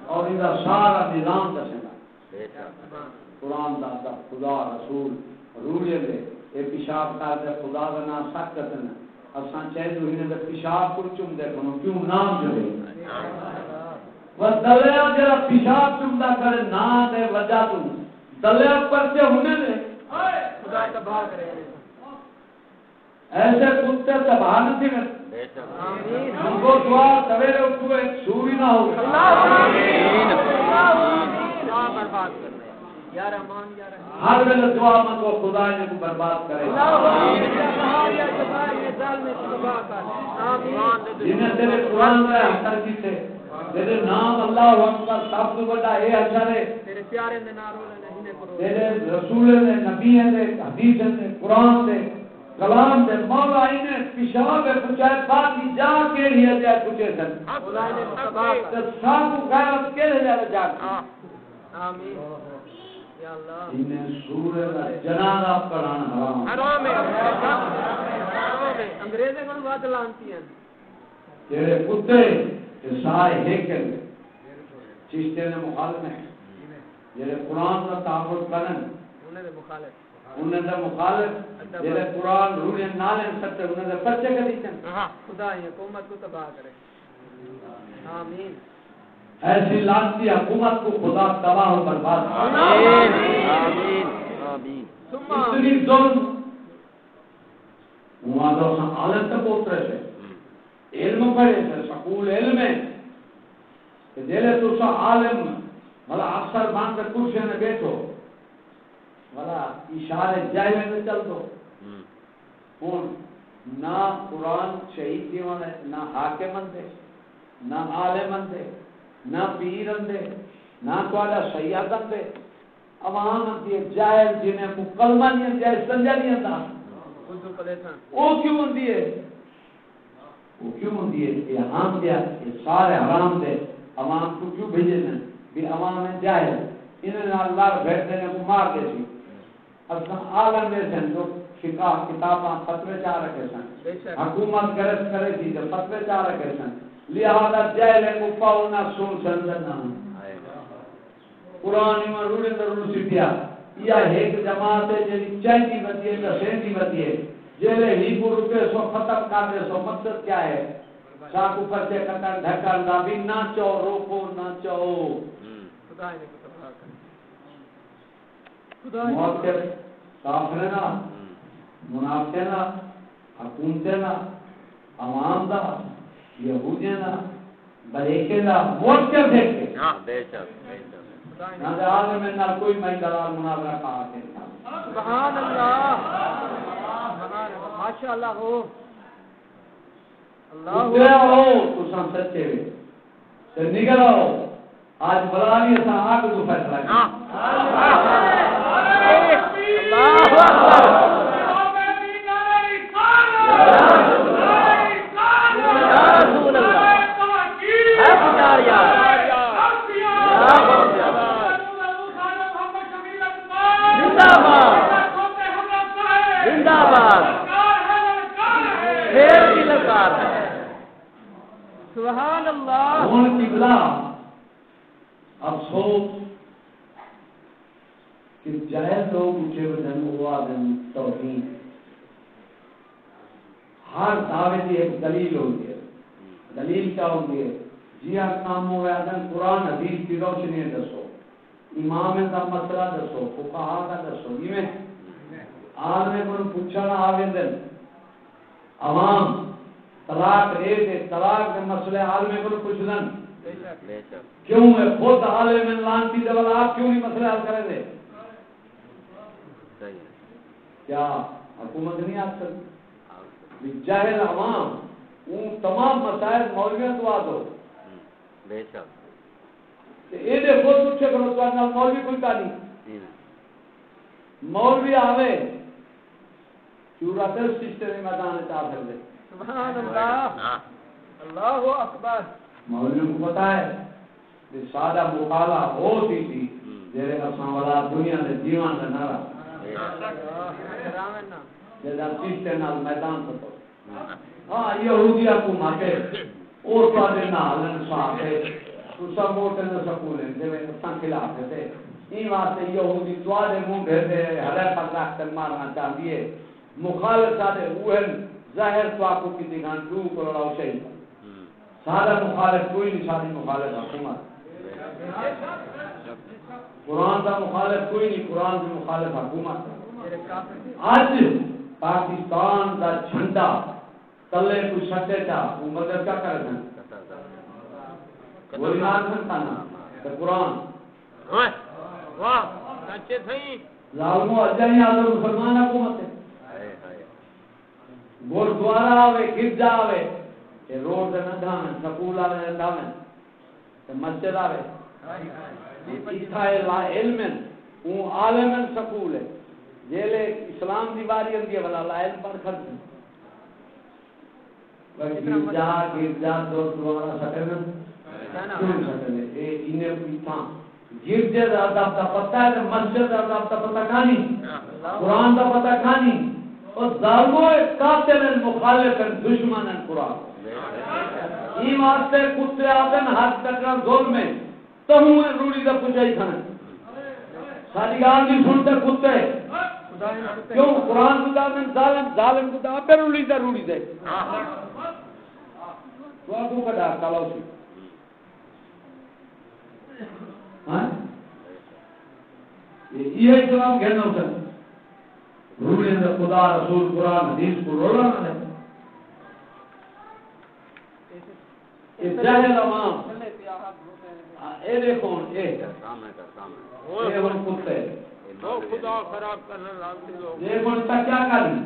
اور ادھر سارا نظام دسنا قرآن دا خدا رسول روڑے دے یہ پیشاب کر دے خدا کا نام سخت کرنا اساں چاہے تو انہیں دے پیشاب کو چم دے کنو کیوں نام جو ہے وہ دلیا جرا پیشاب چمدہ کرے نام دے وجہ تو دلیا پرچے ہونے دے خدا تباہ کرے ایسے کتے تباہ نہیں میں ہم کو دعا سویرے اٹھو ایک سوری نہ ہو دعا برباد کرے یا رحمان یا رحمان ہر ویلے دعا منگو خدا نے کو برباد کرے جنہیں تیرے قرآن میں اثر کی تھے تیرے نام اللہ اکبر سب تو بڑا اے اثر ہے تیرے پیارے نے نارو نے نہیں کرو تیرے رسول نے نبی نے حدیث نے قرآن نے کلام دے مولا نے پیشاب پچائے باقی جا کے ہی دے پچے سن خدا نے تباہ کر سب کو غیرت کے لے جا آمین یا اللہ انہیں سورہ جنازہ پڑھانا حرام ہے انگریزیں کو بات لانتی ہیں تیرے کتے سائے ہیکل چشتے نے مخالف ہیں جیلے قرآن کا تعبد کرن انہیں دے مخالف جیلے قرآن روحے نالے سکتے انہیں دے پرچے کا دیتے ہیں خدا ہی حکومت کو تباہ کرے آمین ایسی لانتی حکومت کو خدا تباہ و برباد آمین آمین آمین اتنی ظلم وہاں دو سن عالم تک اترے سے علم پڑھے سے سکول علم ہے کہ جیلے تو سا عالم ملا افسر بان کے کرسی میں بیٹھو ملا اشارے جائے میں چل دو ہون نہ قرآن شہید دیوانے نہ حاکم اندے نہ عالم اندے نہ پیر اندے نہ کوالہ سیاد اندے عوام اندے جائل جنہیں کو کلمہ نہیں اندے سنجا نہیں اندہ وہ کیوں اندی ہے وہ کیوں اندی ہے یہ حام دیا یہ سارے حرام دے عوام کو کیوں بھیجے ہیں بھی عوام میں جائل انہیں اللہ بیٹھ دینے کو مار دے سی اب عالم میں سے جو فقہ کتاباں فتوے چاہ رکھے سن حکومت گرس کرے تھی جو فتوے چاہ رکھے سن لہذا جائل کو پاؤنا سن سنجھنا قرآن میں روڑے در روڑ سٹیا یہ ایک جماعت ہے جنہی چینی بتی ہے یا سینی بتی ہے جیلے ہی کو رکے سو ختم کر دے سو مقصد کیا ہے ساکو پرچے کتر دھکر دا بھی نہ چاہو روکو نہ چاہو خدا نے کو تباہ کرے موقف کافر نا منافق نا حکومت نا عوام دا یہودی نا بریکے دا ووٹ کے پھینکے بے شک بے شک نہ عالم میں نہ کوئی میں دلال مناظرہ کا آتے سبحان اللہ ماشاء اللہ ہو اللہ ہو تو سن سچے ہوئے تو نکل آؤ آج بلانی ایسا آگ تو فیصلہ کیا سبحان اللہ کون قبلہ افسوس کہ جائز لوگ اٹھے وجن ہوا دن توحید ہر دعوے کی ایک دلیل ہوتی ہے دلیل کیا ہوتی ہے جی ہر کام ہوا دن قرآن حدیث کی روشنی دسو امام کا مسئلہ دسو فقہا کا دسو یہ میں آدمی کو پوچھنا آگے دن عوام طلاق رے دے طلاق کے مسئلے عالم کو کچھ دن کیوں ہے خود عالم لانتی جبل آپ کیوں نہیں مسئلے حل کریں دے کیا حکومت نہیں آ سکتی جاہل عوام ان تمام مسائل مولویوں تو آ دو بے شک یہ دے خود پوچھے کرو تو آنا مولوی کوئی کا نہیں مولوی آوے چورا تر سسٹر میدان چاہ سکتے سبحان اللہ اللہ اکبر مولوی کو پتا ہے کہ سادہ مقالہ ہوتی تھی جیرے اساں والا دنیا دے دیوان دے نارا جیسا سسٹر نال میدان تو ہاں یہودی حکومت ہے اور پادے نالن صاحب تو سب موٹے نہ سکولے جے اساں خلاف تھے این واسطے یہودی توادے منہ بھیتے ہڑے پکڑا کر مارنا چاہتی ہے مخالف سادے اوہن ظاہر تو آپ کو کسی گھان ٹو کروڑا شہید سادہ مخالف کوئی نہیں سادی مخالف حکومت قرآن کا مخالف کوئی نہیں قرآن کی مخالف حکومت آج پاکستان کا جھنڈا تلے کوئی سٹے تھا وہ مدد کیا کر رہے ہیں وہی نام سنتا نا قرآن واہ سچے صحیح ظالموں اجائی آدھر مسلمان حکومت ہے گردوارا آوے گرجا آوے کہ روڈ دے نہ دھامن سکول آوے نہ دھامن کہ مسجد آوے اتھا علمن اون عالمن سکول ہے جیلے اسلام دی باری اندی ہے والا علم پر خرچ گرجا گردوارا سٹے کیوں سٹے اے انہیں اتھا گرجے دا ضابطہ پتہ ہے مسجد دا ضابطہ پتہ کھانی قرآن دا پتہ کھانی اور ظالموں قاتل مخالف دشمن قرآن یہ واسطے کتے آدن ہاتھ تکرار ظلم میں تہوں روڑی دا پوچھائی کھانا ساری گال بھی سنتے کتے کیوں قرآن کو دادن ظالم کو دا پہ روڑی دے تو آپ کو کہا کلاو سی یہ اسلام کہنا ہوتا ہے روڑی اندر خدا رسول قرآن حدیث کو رولا نہ ہے یہ جاہل عوام اے دیکھو اے ہم کتے خدا خراب کرنے لازمی لوگ دیکھو اس کا کیا کہانی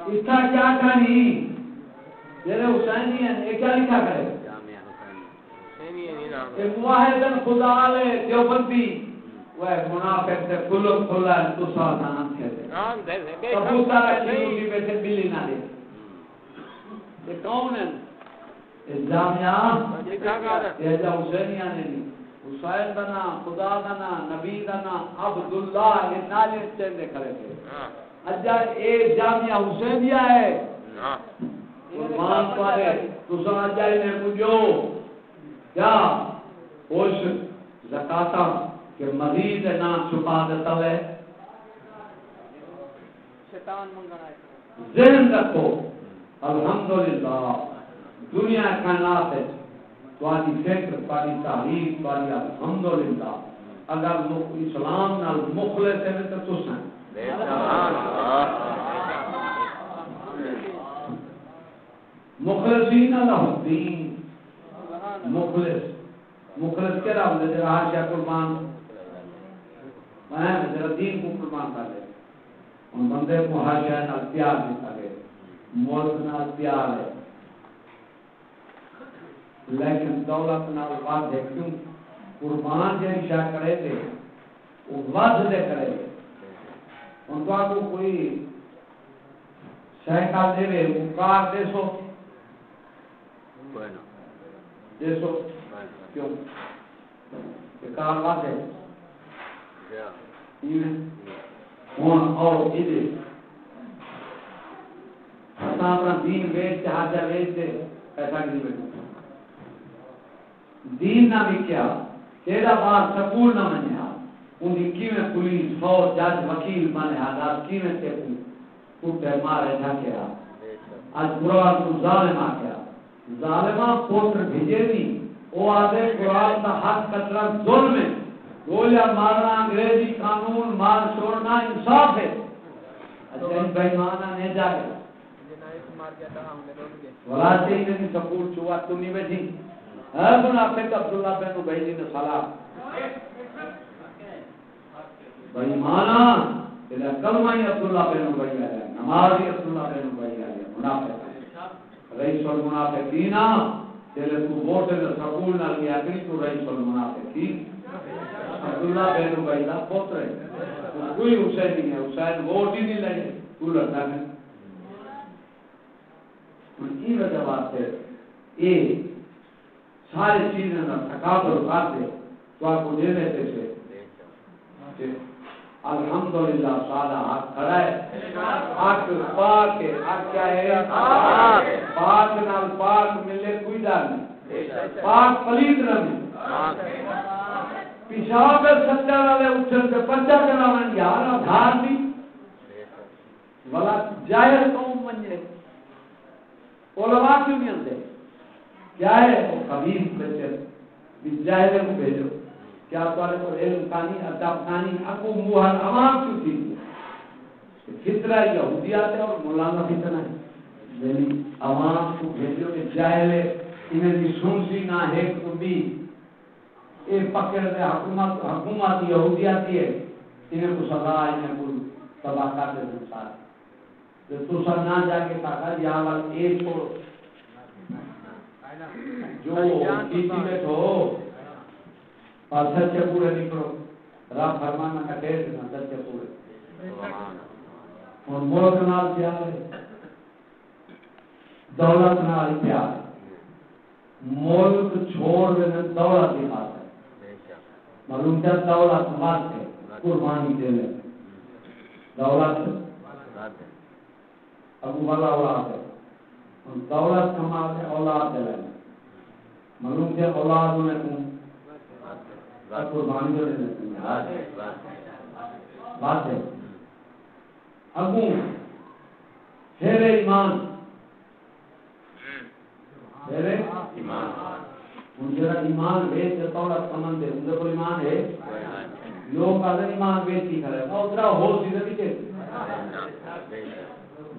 اس کا کیا کہانی جیرے حسینی ہے یہ کیا لکھا کرے ایک واحدن خدا لے دیوبندی وہ منافق سے کلو کھلا ہے تو ساتھ کہتے ہیں کبوتر رکھی ہوگی بیٹھے بلی نہ دے یہ کون ہے یہ جامعہ یہ جا حسینیہ نے نہیں حسین دنا خدا دنا نبی دنا عبداللہ یہ نالے چندے کرے تھے اجا اے جامعہ حسینیہ ہے قربان پارے تو سمجھ جائے نے مجھو کیا خوش زکاتا کہ مزید نام چھپا دیتا ہے شیطان منگنا ہے ذہن رکھو الحمدللہ دنیا کائنات ہے تمہاری فکر تمہاری تحریر تمہاری الحمدللہ اگر اسلام نال مخلص ہے تو تساں مخلصین اللہ الدین مخلص کیا رہا ہے جرا ہاشیا قربان میں جرا دین کو قربان کر دے ان بندے کو ہاشیا نال پیار دیتا ہے ملک نال پیار ہے لیکن دولت نال وعد ہے کیوں قربان جو شاہ کرے تھے وہ وعد دے کرے ان کو آپ کو کوئی شاہ کا دے رہے مقار دے سو دیسو کیوں کہ کار بات ہے ہون اور ادھے ہستا اپنا دین بیچ کے حاجہ بیچ دے پیسہ کی بیچ دین نہ بھی کیا تیرا بار سکول نہ منیا انہیں کیویں پولیس فوج جج وکیل بنے حالات کیویں تے کتے مارے جھاکے آج قرآن تو ظالم آ گیا ظالمہ پوتر بھیجے نہیں وہ آدھے قرآن کا حق کتنا ظلم ہے گولیا مارنا انگریزی قانون مار چھوڑنا انصاف ہے اچھا بےمانہ نہیں جا گیا ولا سے نہیں سکول چوا تو نہیں بیٹھی ہے منافق عبداللہ بن ابی نے سلام بےمانہ تیرا کلمہ ہی عبداللہ بن ابی ہے نمازی عبداللہ بن ابی ہے منافق رئیس المنافقین تیرے تو ووٹ دے سکول نال گیا کہ تو رئیس المنافقین عبداللہ بن ابی دا پتر ہے کوئی حسین نہیں ہے حسین ووٹ ہی نہیں لے تو لڑتا ہے ان کی وجہ واسطے یہ ساری چیزیں نہ تکابر کرتے تو آپ کو دے دیتے سے الحمدللہ سادہ حق کھڑا ہے حق پاک ہے حق کیا ہے پاک نال پاک ملے کوئی ڈر نہیں پاک پلیت رہے پیشاب سچا والے اٹھن سے پچا کراون یار دھار دی ولا جاہل قوم بنے علماء کیوں نہیں آتے کیا ہے وہ خبیث بچے بھی جاہل کو بھیجو کیا تمہارے کو علم کانی ادب کانی اکو موہر عوام کیوں تھی فطرہ یہودیات ہے اور مولانا فطرہ ہے یعنی عوام کو بھیجو کہ جاہل ہے انہیں بھی سنسی نہ ہے تو بھی یہ پکڑ دے حکومت یہودیاتی ہے انہیں کو سزا انہیں کو تباہ کر دے سنسار جب تو سر نہ جا کے کہا یا وال ایک کو جو کسی میں تو اور سچے پورے نکلو رب فرمانا کا ٹیس دینا سچے پورے اور ملک نال پیار ہے دولت نال پیار ملک چھوڑ دینا دولت کی بات ہے معلوم کیا دولت بات ہے قربانی دے لے دولت ابو والا اولاد ہے دولت کما کے اولاد دے لے معلوم کیا اولاد میں کون قربانی دے لے بات ہے ابو پھر ایمان پھر ایمان ان جرا ایمان بیچ دولت کمن دے ان کو ایمان ہے لوگ کا ایمان بیچ ہی کرے اور ذرا ہو سیدھے پیچھے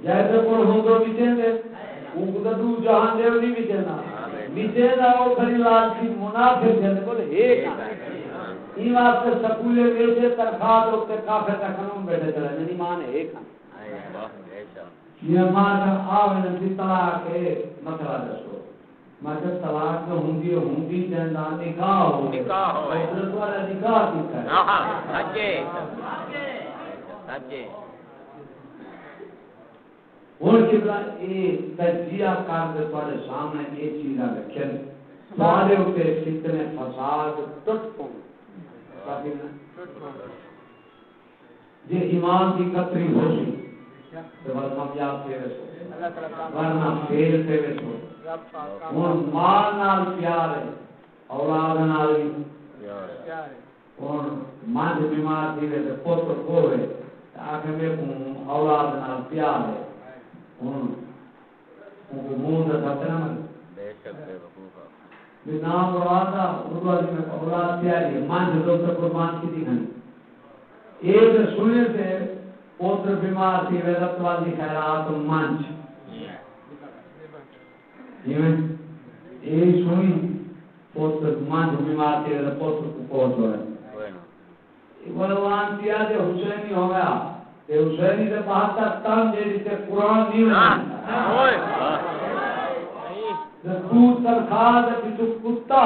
جیسے کو ہوں تو پیچھے دے ان کو تو جہان دے نہیں پیچھے نا پیچھے دا او بھری لات کی منافق ہے بولے ایک این واسطے سکولے بیچے تنخواہ دے تے کافر کا قانون بیٹھے چلا نہیں ایمان ہے ایک یہ مان آوے نے طلاق ہے مسئلہ دسو مگر طلاق جو ہوندی جندا نکاح ہو حضرت والا نکاح کیتا ہے ہاں سچے سچے اور کبلا یہ تجزیہ کر دے تھوڑے سامنے ایک چیز رکھیں تمہارے اوپر کتنے فساد ٹوٹ پوں جی ایمان کی قطری ہو سی تو بس کامیاب تھے ویسو ورنہ فیل تھے ویسو اور مال نال پیار ہے اولاد نال بھی اور مانج بیمار تھی ویسے پوتر کو ہے آخر میں اولاد نال پیار ہے ان کو منہ نہ سکتے نا نام رادا اردو میں اولاد پیاری مان جو تو قربان کی دکھن ایک سننے سے پوتر بیمار تھی ویرت والی خیرات منچ یہ سنی پوتر منچ بیمار تھی ویرت پوتر کو پہنچ رہے بلوان کیا جو حسینی ہو گیا کہ حسینی سے بہت تک تم جیسے قرآن نہیں ہوتا تو تنخواہ دے تو کتا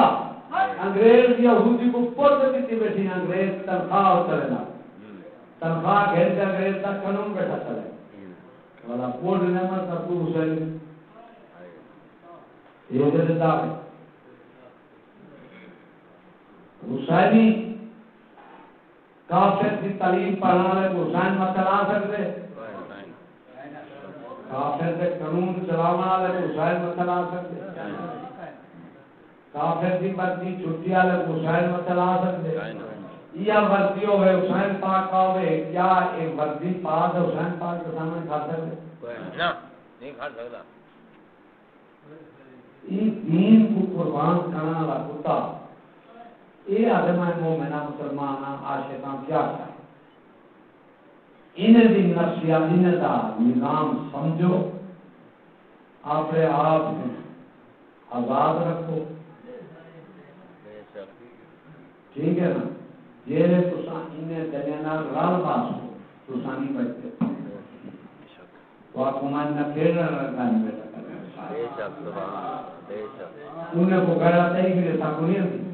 انگریز یہودی کو پوت دیتی بیٹھی انگریز تنخواہ اترے نا تنخواہ گھر کے انگریز تک قانون بیٹھا چلے والا پوٹ نعمت کا تو حسین یہ دیتا ہے حسینی کافر کی تعلیم پڑھنا ہے حسین مت چلا سکتے کافر سے قانون چلانا ہے حسین مت چلا سکتے کافر کی مرضی چھٹی والے حسین میں چلا سکتے یہ ورزی ہوئے حسین پاک کا ہوئے کیا ایک ورزی پاک حسین پاک کے سامنے کھا سکتے نہیں کھا سکتا یہ دین کو قربان کرنا والا کتا یہ آدم مومنہ مسلمان عاشقان کیا ہے انہیں بھی نفسیات انہیں دا نظام سمجھو اپنے آپ آزاد رکھو ٹھیک ہے نا جیلے تسان انہیں دلینا رال باسو تسانی بچتے تو آپ کمان نہ پھیرنا رکھانی بیٹا کرنا انہیں کو گھر آتا ہی کہ تھا کنی ہوتی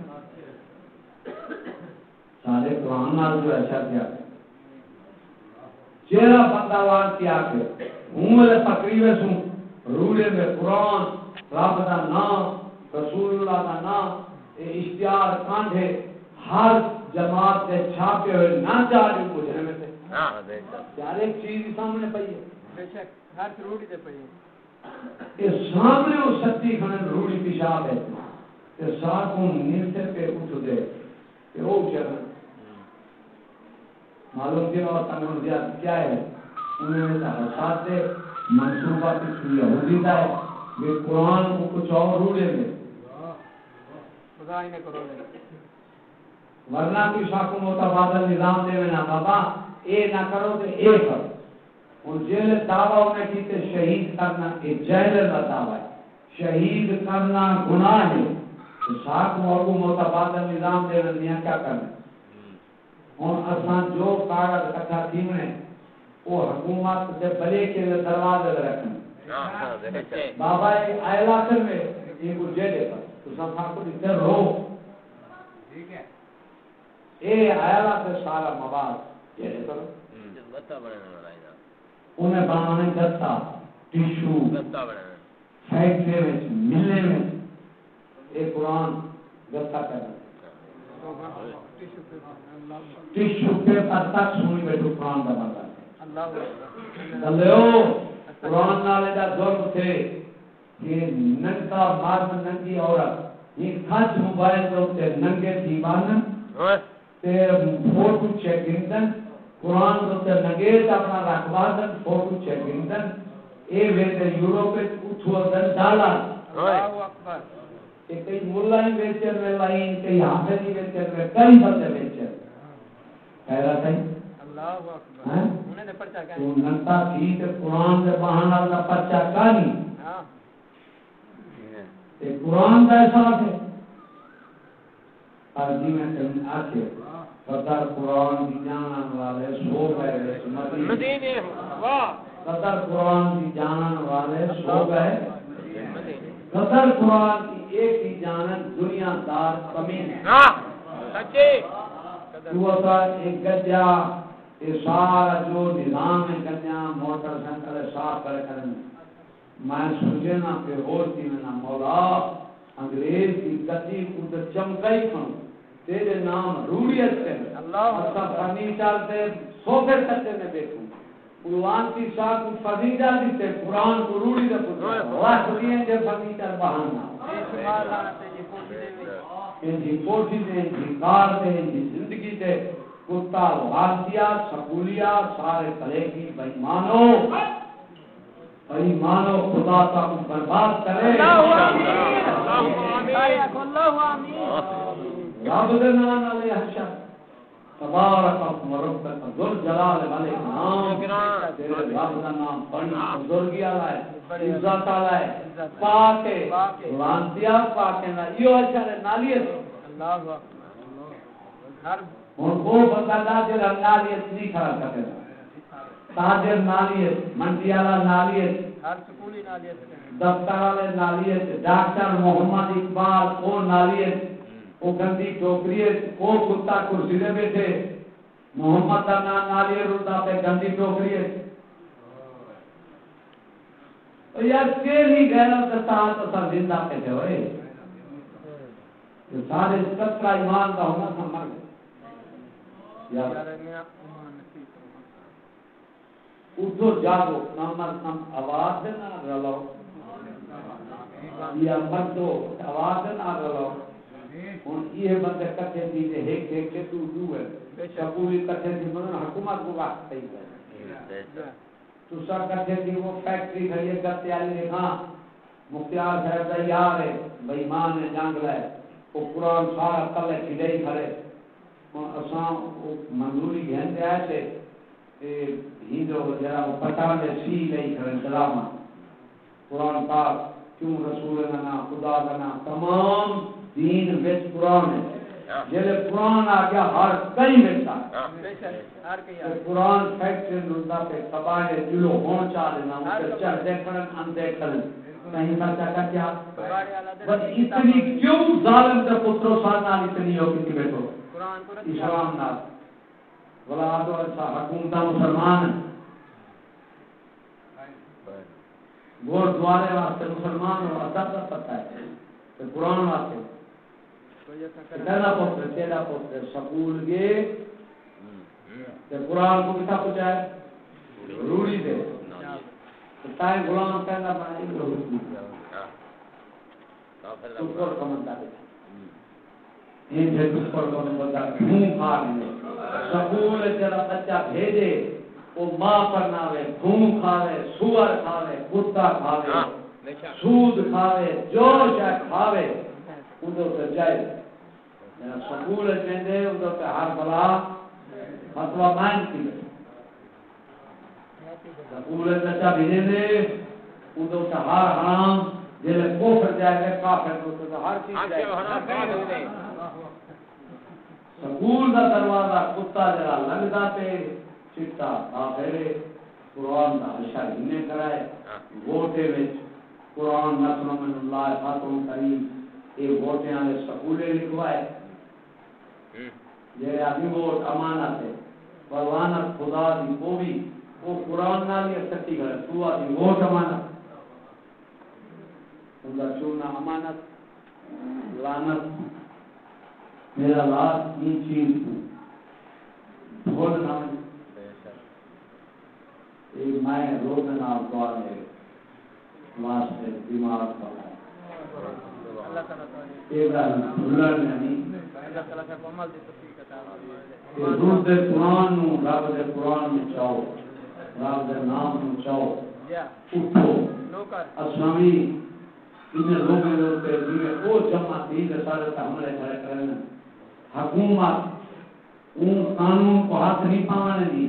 سارے قرآن نال جو ایسا کیا چہرہ بندوان کیا کہ ہمیں تقریبے سن روڑے میں قرآن رب دا نام رسول اللہ دا نام اشتہار کانڈے ہر جماعت سے چھاپے ہوئے نہ جاری مجھے میں سے یار ایک چیز سامنے پئی ہے بے شک ہر روڑی دے پئی ہے یہ سامنے وہ سچی کھنن روڑی پیشاب ہے کہ ساکوں نیچے پہ اٹھ دے کہ وہ چرن معلوم کیا اور تنگل زیادہ کیا ہے انہوں نے حساد دے منصوبہ کچھ یہودی دا ہے یہ قرآن کو کچھ اور روڑے میں خدا ہی نے کرو لے ورنہ کوئی شاکو متبادل نظام دے میں نہ بابا اے نہ کرو تو اے کرو ان جیل دعویٰ انہیں کیتے شہید کرنا ایک جیل کا دعویٰ ہے شہید کرنا گناہ ہے تو شاکو متبادل نظام دے میں نہیں کیا کرنا اور اسان جو کاغذ کٹھا تھیمنے وہ حکومت سے بلے کے دروازے رکھنے بابا ایک علاقے میں یہ کو جیلے پر تو سب کو دیتے رو ٹھیک ہے اے آیا تے سارا مواد یہ کرو گتا بنانے والا ہے انہیں بنانے گتا ٹیشو گتا بنانے فیکٹری میں ملنے میں ایک قرآن گتا کرنا ٹیشو پیپر تک سنی بیٹھو قرآن کا مطلب دلیو قرآن نالے دا ظلم تھے کہ ننگا مرد ننگی عورت یہ کھچ موبائل دوتے ننگے دیوانن تے فوٹو چیکنگن قرآن دوتے نگیت اپنا رکھوادن فوٹو چیکنگن اے ویدے یوروپے اٹھو دن ڈالا اللہ اکبر کہ کئی ملائیں بیچر میں لائن کئی حافظی بیچر میں کئی بندے بیچر خیرہ تھا اللہ اکبر انہیں نے پرچہ کہا تو ننتا تھی تے قرآن دے بہانا دا پرچہ کہانی تے قرآن دا احساس ہے عرضی میں کہیں آکے قدر قرآن دی جانان والے سو گئے مدینے واہ قدر قرآن دی جانان والے سو گئے قدر قرآن کی ایک ہی جانن دنیا دار کمین سچے تو ہوتا ایک گجا یہ سارا جو نظام ہے گجا موٹر سینکل صاف کرنے میں سوچے نا کہ ہوتی میں نا مولا انگریز کی گتی کو چمکائی کھنو تیرے نام روڑیت سے اللہ فرنیچر دے سوفے سکتے میں دیکھوں قرآن کی شاہ کو فرنیچر دیتے قرآن کو روڑی دے پوچھا اللہ سلیے دے فرنیچر بہانا ان جی کوٹھی دے ان جی کار دے ان جی زندگی دے کتا غازیہ سکولیا سارے کلے کی بھائی مانو خدا کا برباد کرے اللہ آمین رب دے نام والے حشر تبارک اسم ربک ذل جلال والاکرام تیرے رب دا نام بڑی بزرگی والا ہے عزت والا ہے پاک ہے لانتیا پاک ہے نا یہ حشر نالیت اللہ ہر ہن وہ بندہ جے نالیت نہیں کھڑا کرے تاجر نالیت منڈی والا نالیت ہر سکولی نالیت دفتر والے نالیت ڈاکٹر محمد اقبال وہ نالیت وہ گندی ٹوکری وہ کتا کرسی دے بیٹھے محمد کا نام نالیت رڑتا پہ گندی ٹوکری یار کے نہیں غیرت کے ساتھ اثر زندہ پہ تھے ہوئے سارے کترا ایمان کا ہونا تھا مر یار ادھر جاگو نم آواز نہ رلو یا مردو آواز نہ رلو ہن یہ بندے کٹھے دی ایک ایک کے تو دو ہے سکولی کٹھے دی من حکومت کو وقت ہے تو سا کٹھے دی وہ فیکٹری کھڑی ہے گتے والی نے ہاں مختار صاحب دا یار ہے بے ایمان ہے جنگ لے وہ قرآن سارا کلے کھڑے کھڑے اساں منظوری گھن دے آئے تھے ہندو جرا پٹان دے سی لئی کھڑے سلام قرآن پاک کیوں رسول کا نام خدا کا نام تمام دین وچ قرآن ہے جلے قرآن آ گیا ہر کئی وچ ہر کئی قرآن فیکٹری نوندا پہ قبائل دلو ہون چاہ لینا ان چڑھ دیکھن ان دیکھن کہیں بچا کر کیا بس اتنی کیوں ظالم دے پترو ساتھ نال اتنی ہو کسی بیٹھو اسلام نال ولا تو اچھا حکومت مسلمان گردوارے واسطے مسلمان ہو ادب کا پتہ ہے کہ قرآن واسطے تیرا پتر سکول گئے کہ قرآن کو کتا پوچھا ہے روڑی دے تائیں غلام کہنا بنائی روڑی اوپر کمنٹا دے یہ جے اوپر کمنٹا گھوم کھا لے سکول تیرا بچہ بھیجے وہ ماں پر ناوے گھوم کھاوے سور کھاوے کتا کھاوے سود کھاوے جو شے کھاوے ادھر تے جائے سکول چندے ادھر تے ہر بلا فتوا مان کی سکول بچہ بھیجے دے ادھر تے ہر حرام جے کفر جائے گا کافر تو ہر چیز جائے سکول دا دروازہ کتا جڑا لگدا تے چٹا کافر قرآن دا حشر ہنے کرائے ووٹے وچ قرآن نصر من اللہ فاتح کریم یہ ووٹے والے سکولے لکھوائے یہ آدمی ووٹ امانت ہے پروانت خدا دی کو بھی وہ قرآن نال یہ سچی کرے تو آدمی ووٹ امانت ان کا چونا امانت لعنت میرا لاس یہ چیز بھول نہ ایک میں روز نال دعا لے واسطے بیمار پڑا اللہ تعالی ابراہیم بھولن نہیں اللہ تعالی سے عمل دی توفیق عطا فرمائے روز دے قرآن نو رب دے قرآن میں چاہو رب دے نام نو چاہو اٹھو نوکر اسلامی انہیں لوگوں نے ہوتے ہیں وہ جماعت دین رسالت کا حملے کھڑے کرنے حکومت ان قانون کو ہاتھ نہیں پانے دی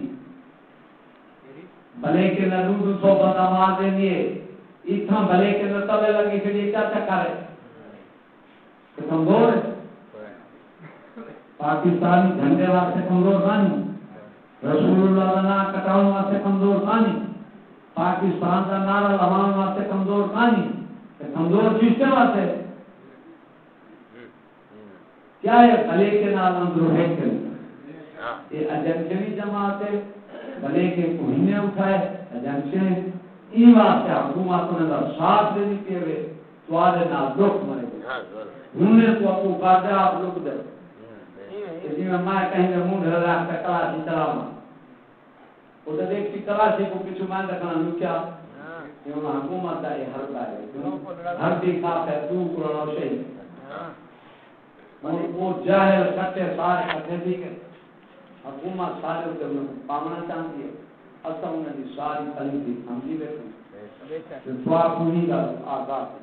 بھلے کے نہ سو بندہ مار دیں گے اتنا بھلے کے نہ تلے لگے کہ یہ کیا چکر ہے کہ کمزور ہے پاکستانی جھنڈے واسطے کمزور نہیں رسول اللہ کا نام کٹاؤن واسطے کمزور نہیں پاکستان کا نعرہ لگاؤن واسطے کمزور نہیں کمزور چیز کے واسطے کیا ہے بھلے کے نام اندر ہے کہ یہ ایجنسی جماعت ہے بھلے کے مہینے اٹھائے ایجنسی این واسطے حکومت نے ساتھ دینی کے سوالے نہ دکھ مرے انہوں نے تو اپو کاتے آپ لوگ دے اسی میں کہیں گے منہ ڈھر رہا ہے کلاشی چلاما وہ تو دیکھتی کلاشی کو کچھ مان رکھنا نو کیا کہ حکومت ہے ہر ہے ہر بھی کاف ہے تو کرنا شہید وہ جاہل کٹے سارے کٹے بھی کہ حکومت سارے کے پامنا چاہتی ہے اصل انہیں دی ساری تعلیم دی سمجھی بیٹھوں تو آپ نہیں کا آزاد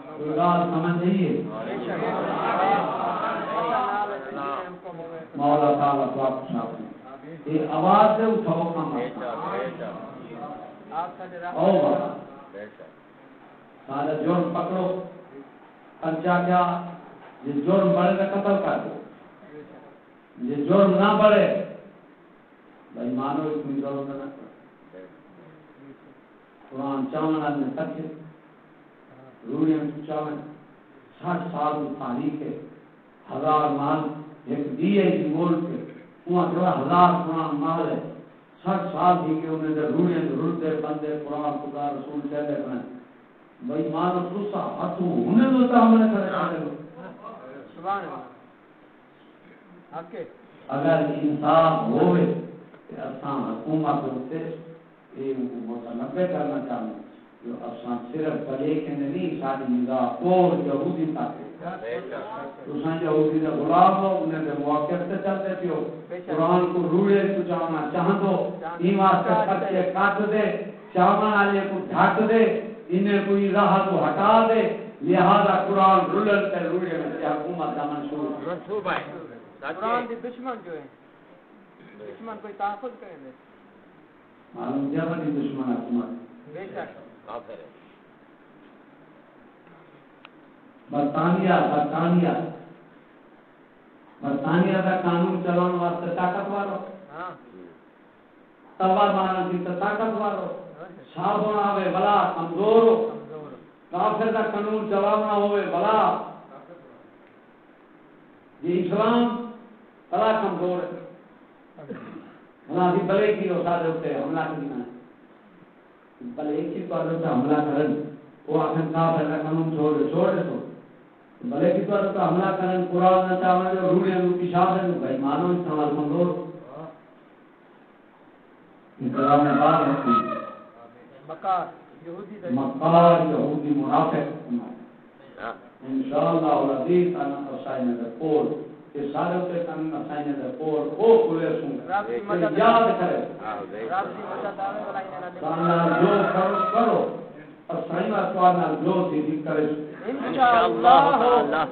کوئی بات سمجھ نہیں ہے مولا تعالیٰ تو آپ کو یہ آواز سے اٹھاؤ کام سارا جرم پکڑو خرچہ کیا یہ جرم بڑھے تو قتل کر دو یہ جرم نہ بڑھے بھائی مانو اتنی ضرورت نہ کرو قرآن چاون آدمی سکھے روڑی میں چاون 60 سال کی تاریخ ہے 1000 مال ایک دیئے کی مول کے وہاں جو 1000 قرآن مال ہے 60 سال تھی کہ انہیں دے روڑی میں رڑتے بندے قرآن خدا رسول چہلے بنے بھائی مانو سوسا ہاتھوں انہیں تو تعمل کرے سبحان اللہ اگر انصاف ہوئے کہ اساں حکومت ہوتے یہ متنبع کرنا چاہتے ہیں جو اساں صرف بلے کے نہیں ساری نگاہ اور یہودی تک تساں یہودی دے غلام ہو انہیں دے موقف سے چلتے پیو قرآن کو روڑے تو جانا چاہتو ایمان سے خرچے کاٹ دے چاون والے کو ڈھک دے انہیں کوئی راہ تو ہٹا دے لہذا قرآن رولر تے روڑے میں حکومت کا منصوب ہے قرآن کے دشمن جو ہیں دشمن کوئی تحفظ کریں گے معلوم کیا بڑی دشمن حکومت بے شک برطانیہ کا قانون چلانے واسطے طاقتور ہو تلوار مارنا کی طاقتور ہو صاحب ہونا ہوئے بلا کمزور ہو کافر کا قانون چلانا ہوئے بلا یہ اسلام بڑا کمزور ہے بلا بھی بلے کی ہو سارے ہوتے حملہ کرنا بلے کی طور سے حملہ کرن وہ آخر کافر کا قانون چھوڑ دے تو بلے کی طور سے حملہ کرن قرآن نہ چاہنے جو روڑے ہیں پیشاب ہے بھائی مانو استعمال کمزور انقلاب میں بات ہوتی مکار یہودی منافق انشاءاللہ العزیز انا اسائن در پور یہ سارے ہوتے کن اسائن در پور او کھلے سن یاد کرے سانا جو کرو اسائن اتوانا جو تھی کرے انشاءاللہ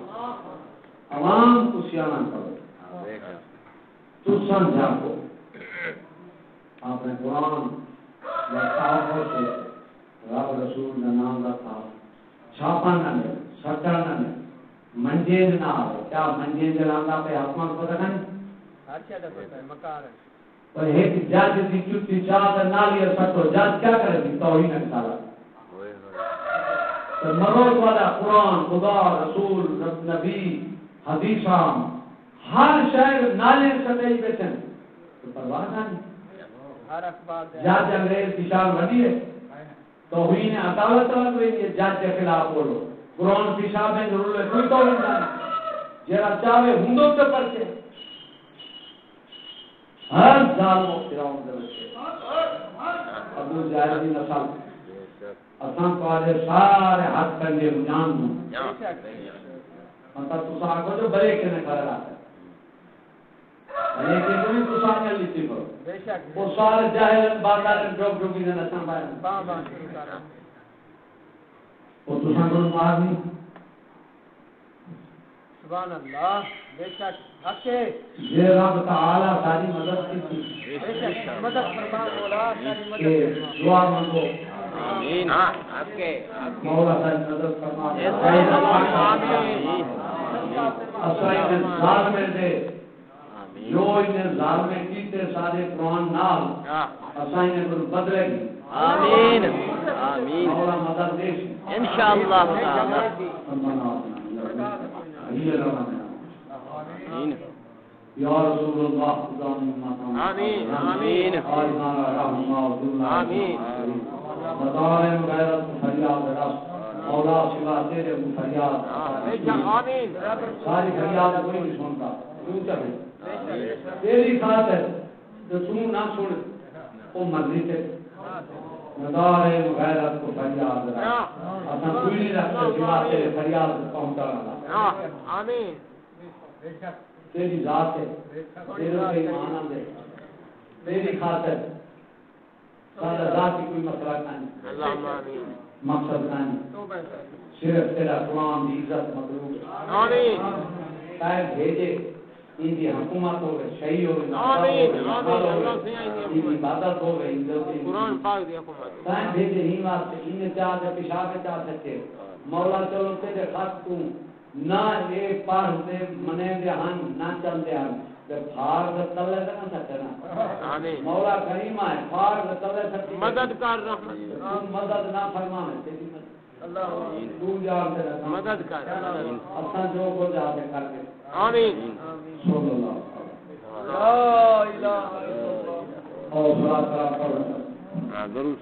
عوام کو سیانا کرو تو سمجھا کو آپ نے قرآن لطافوں سے رب رسول کا نام رکھا چھاپا نہ لے سٹا نہ لے منجید نہ آئے کیا منجید لاندہ پہ حکمت کو دکھائیں پر ایک جاج دی چوٹی چاہتا نہ لیا سٹو جاج کیا کرے گی توہین اکسالا تو مروت والا قرآن خدا رسول نبی حدیثام ہر شہر نالے سٹے ہی بیٹھیں تو پرواہ نہ نہیں جاج انگریز پیشاب بڑی ہے توہین عدالت طلب رہی ہے جاج کے خلاف بولو قرآن پیشاب میں ضرور ہے کوئی توہین نہیں جرا چاہے ہندو کے پرچے ہر ظالم و فرعون دے بچے ابو جہل کی نسل اساں کو آج سارے ہاتھ کنگے جان دوں مطلب تو آگو جو بڑے کے نے کر رہا ہے لیکن کوئی تو سامنے لیتی کرو وہ سارے جاہل بازار جوگ جوگی نے نسان پایا وہ تو سامنے مار نہیں سبحان اللہ بے شک حق ہے یہ رب تعالی ساری مدد کی تھی بے شک مدد فرما مولا ساری مدد دعا مانگو آمین آپ کے مولا ساری مدد فرما آمین اسائن ظالم دے جو انہیں ظالم کیتے سارے قرآن نال اسائن پر بدلے گی آمین آمین مولا مدد دے انشاءاللہ تعالی آمین یا رسول اللہ آمین آمین آمین مدارم غیرت فریاد رس مولا سوا تیرے فریاد آمین ساری فریاد کوئی نہیں سنتا کیوں چلے تیری خاطر جو تم نہ سن وہ مرضی تے مدارم غیرت کو فریاد رس اپنا کوئی نہیں رکھتے سوا تیرے فریاد پہنچا رہا آمین تیری ذات ہے تیرے پہ ایمان آندے تیری خاطر سارا ذات کی کوئی مسئلہ نہیں اللہم آمین مقصد نہیں صرف تیرا کلام کی عزت مطلوب ہے آمین صاحب بھیجے ان کی حکومت ہو گئے صحیح ہو گئے آمین آمین اللہ سے آئیں ان کی عبادت ہو گئی قرآن پاک دی حکومت صاحب بھیجے ہی واسطے ان چاہ دے پیشاب چاہ سکے مولا چلو تیرے خط تو نہ اے پڑھ دے منے دے ہن نہ چل دے ہن تے پھار دے تلے تے نہ سکنا آمین مولا کریم ہے پھار دے تلے سکے مدد کر رحمت تو مدد نہ فرماوے تیری مدد اللہ تو جان تے رکھ مدد کر اساں جو کو جا کے کر کے آمین صلی اللہ لا الہ الا اللہ اور صلاۃ پڑھ ضرور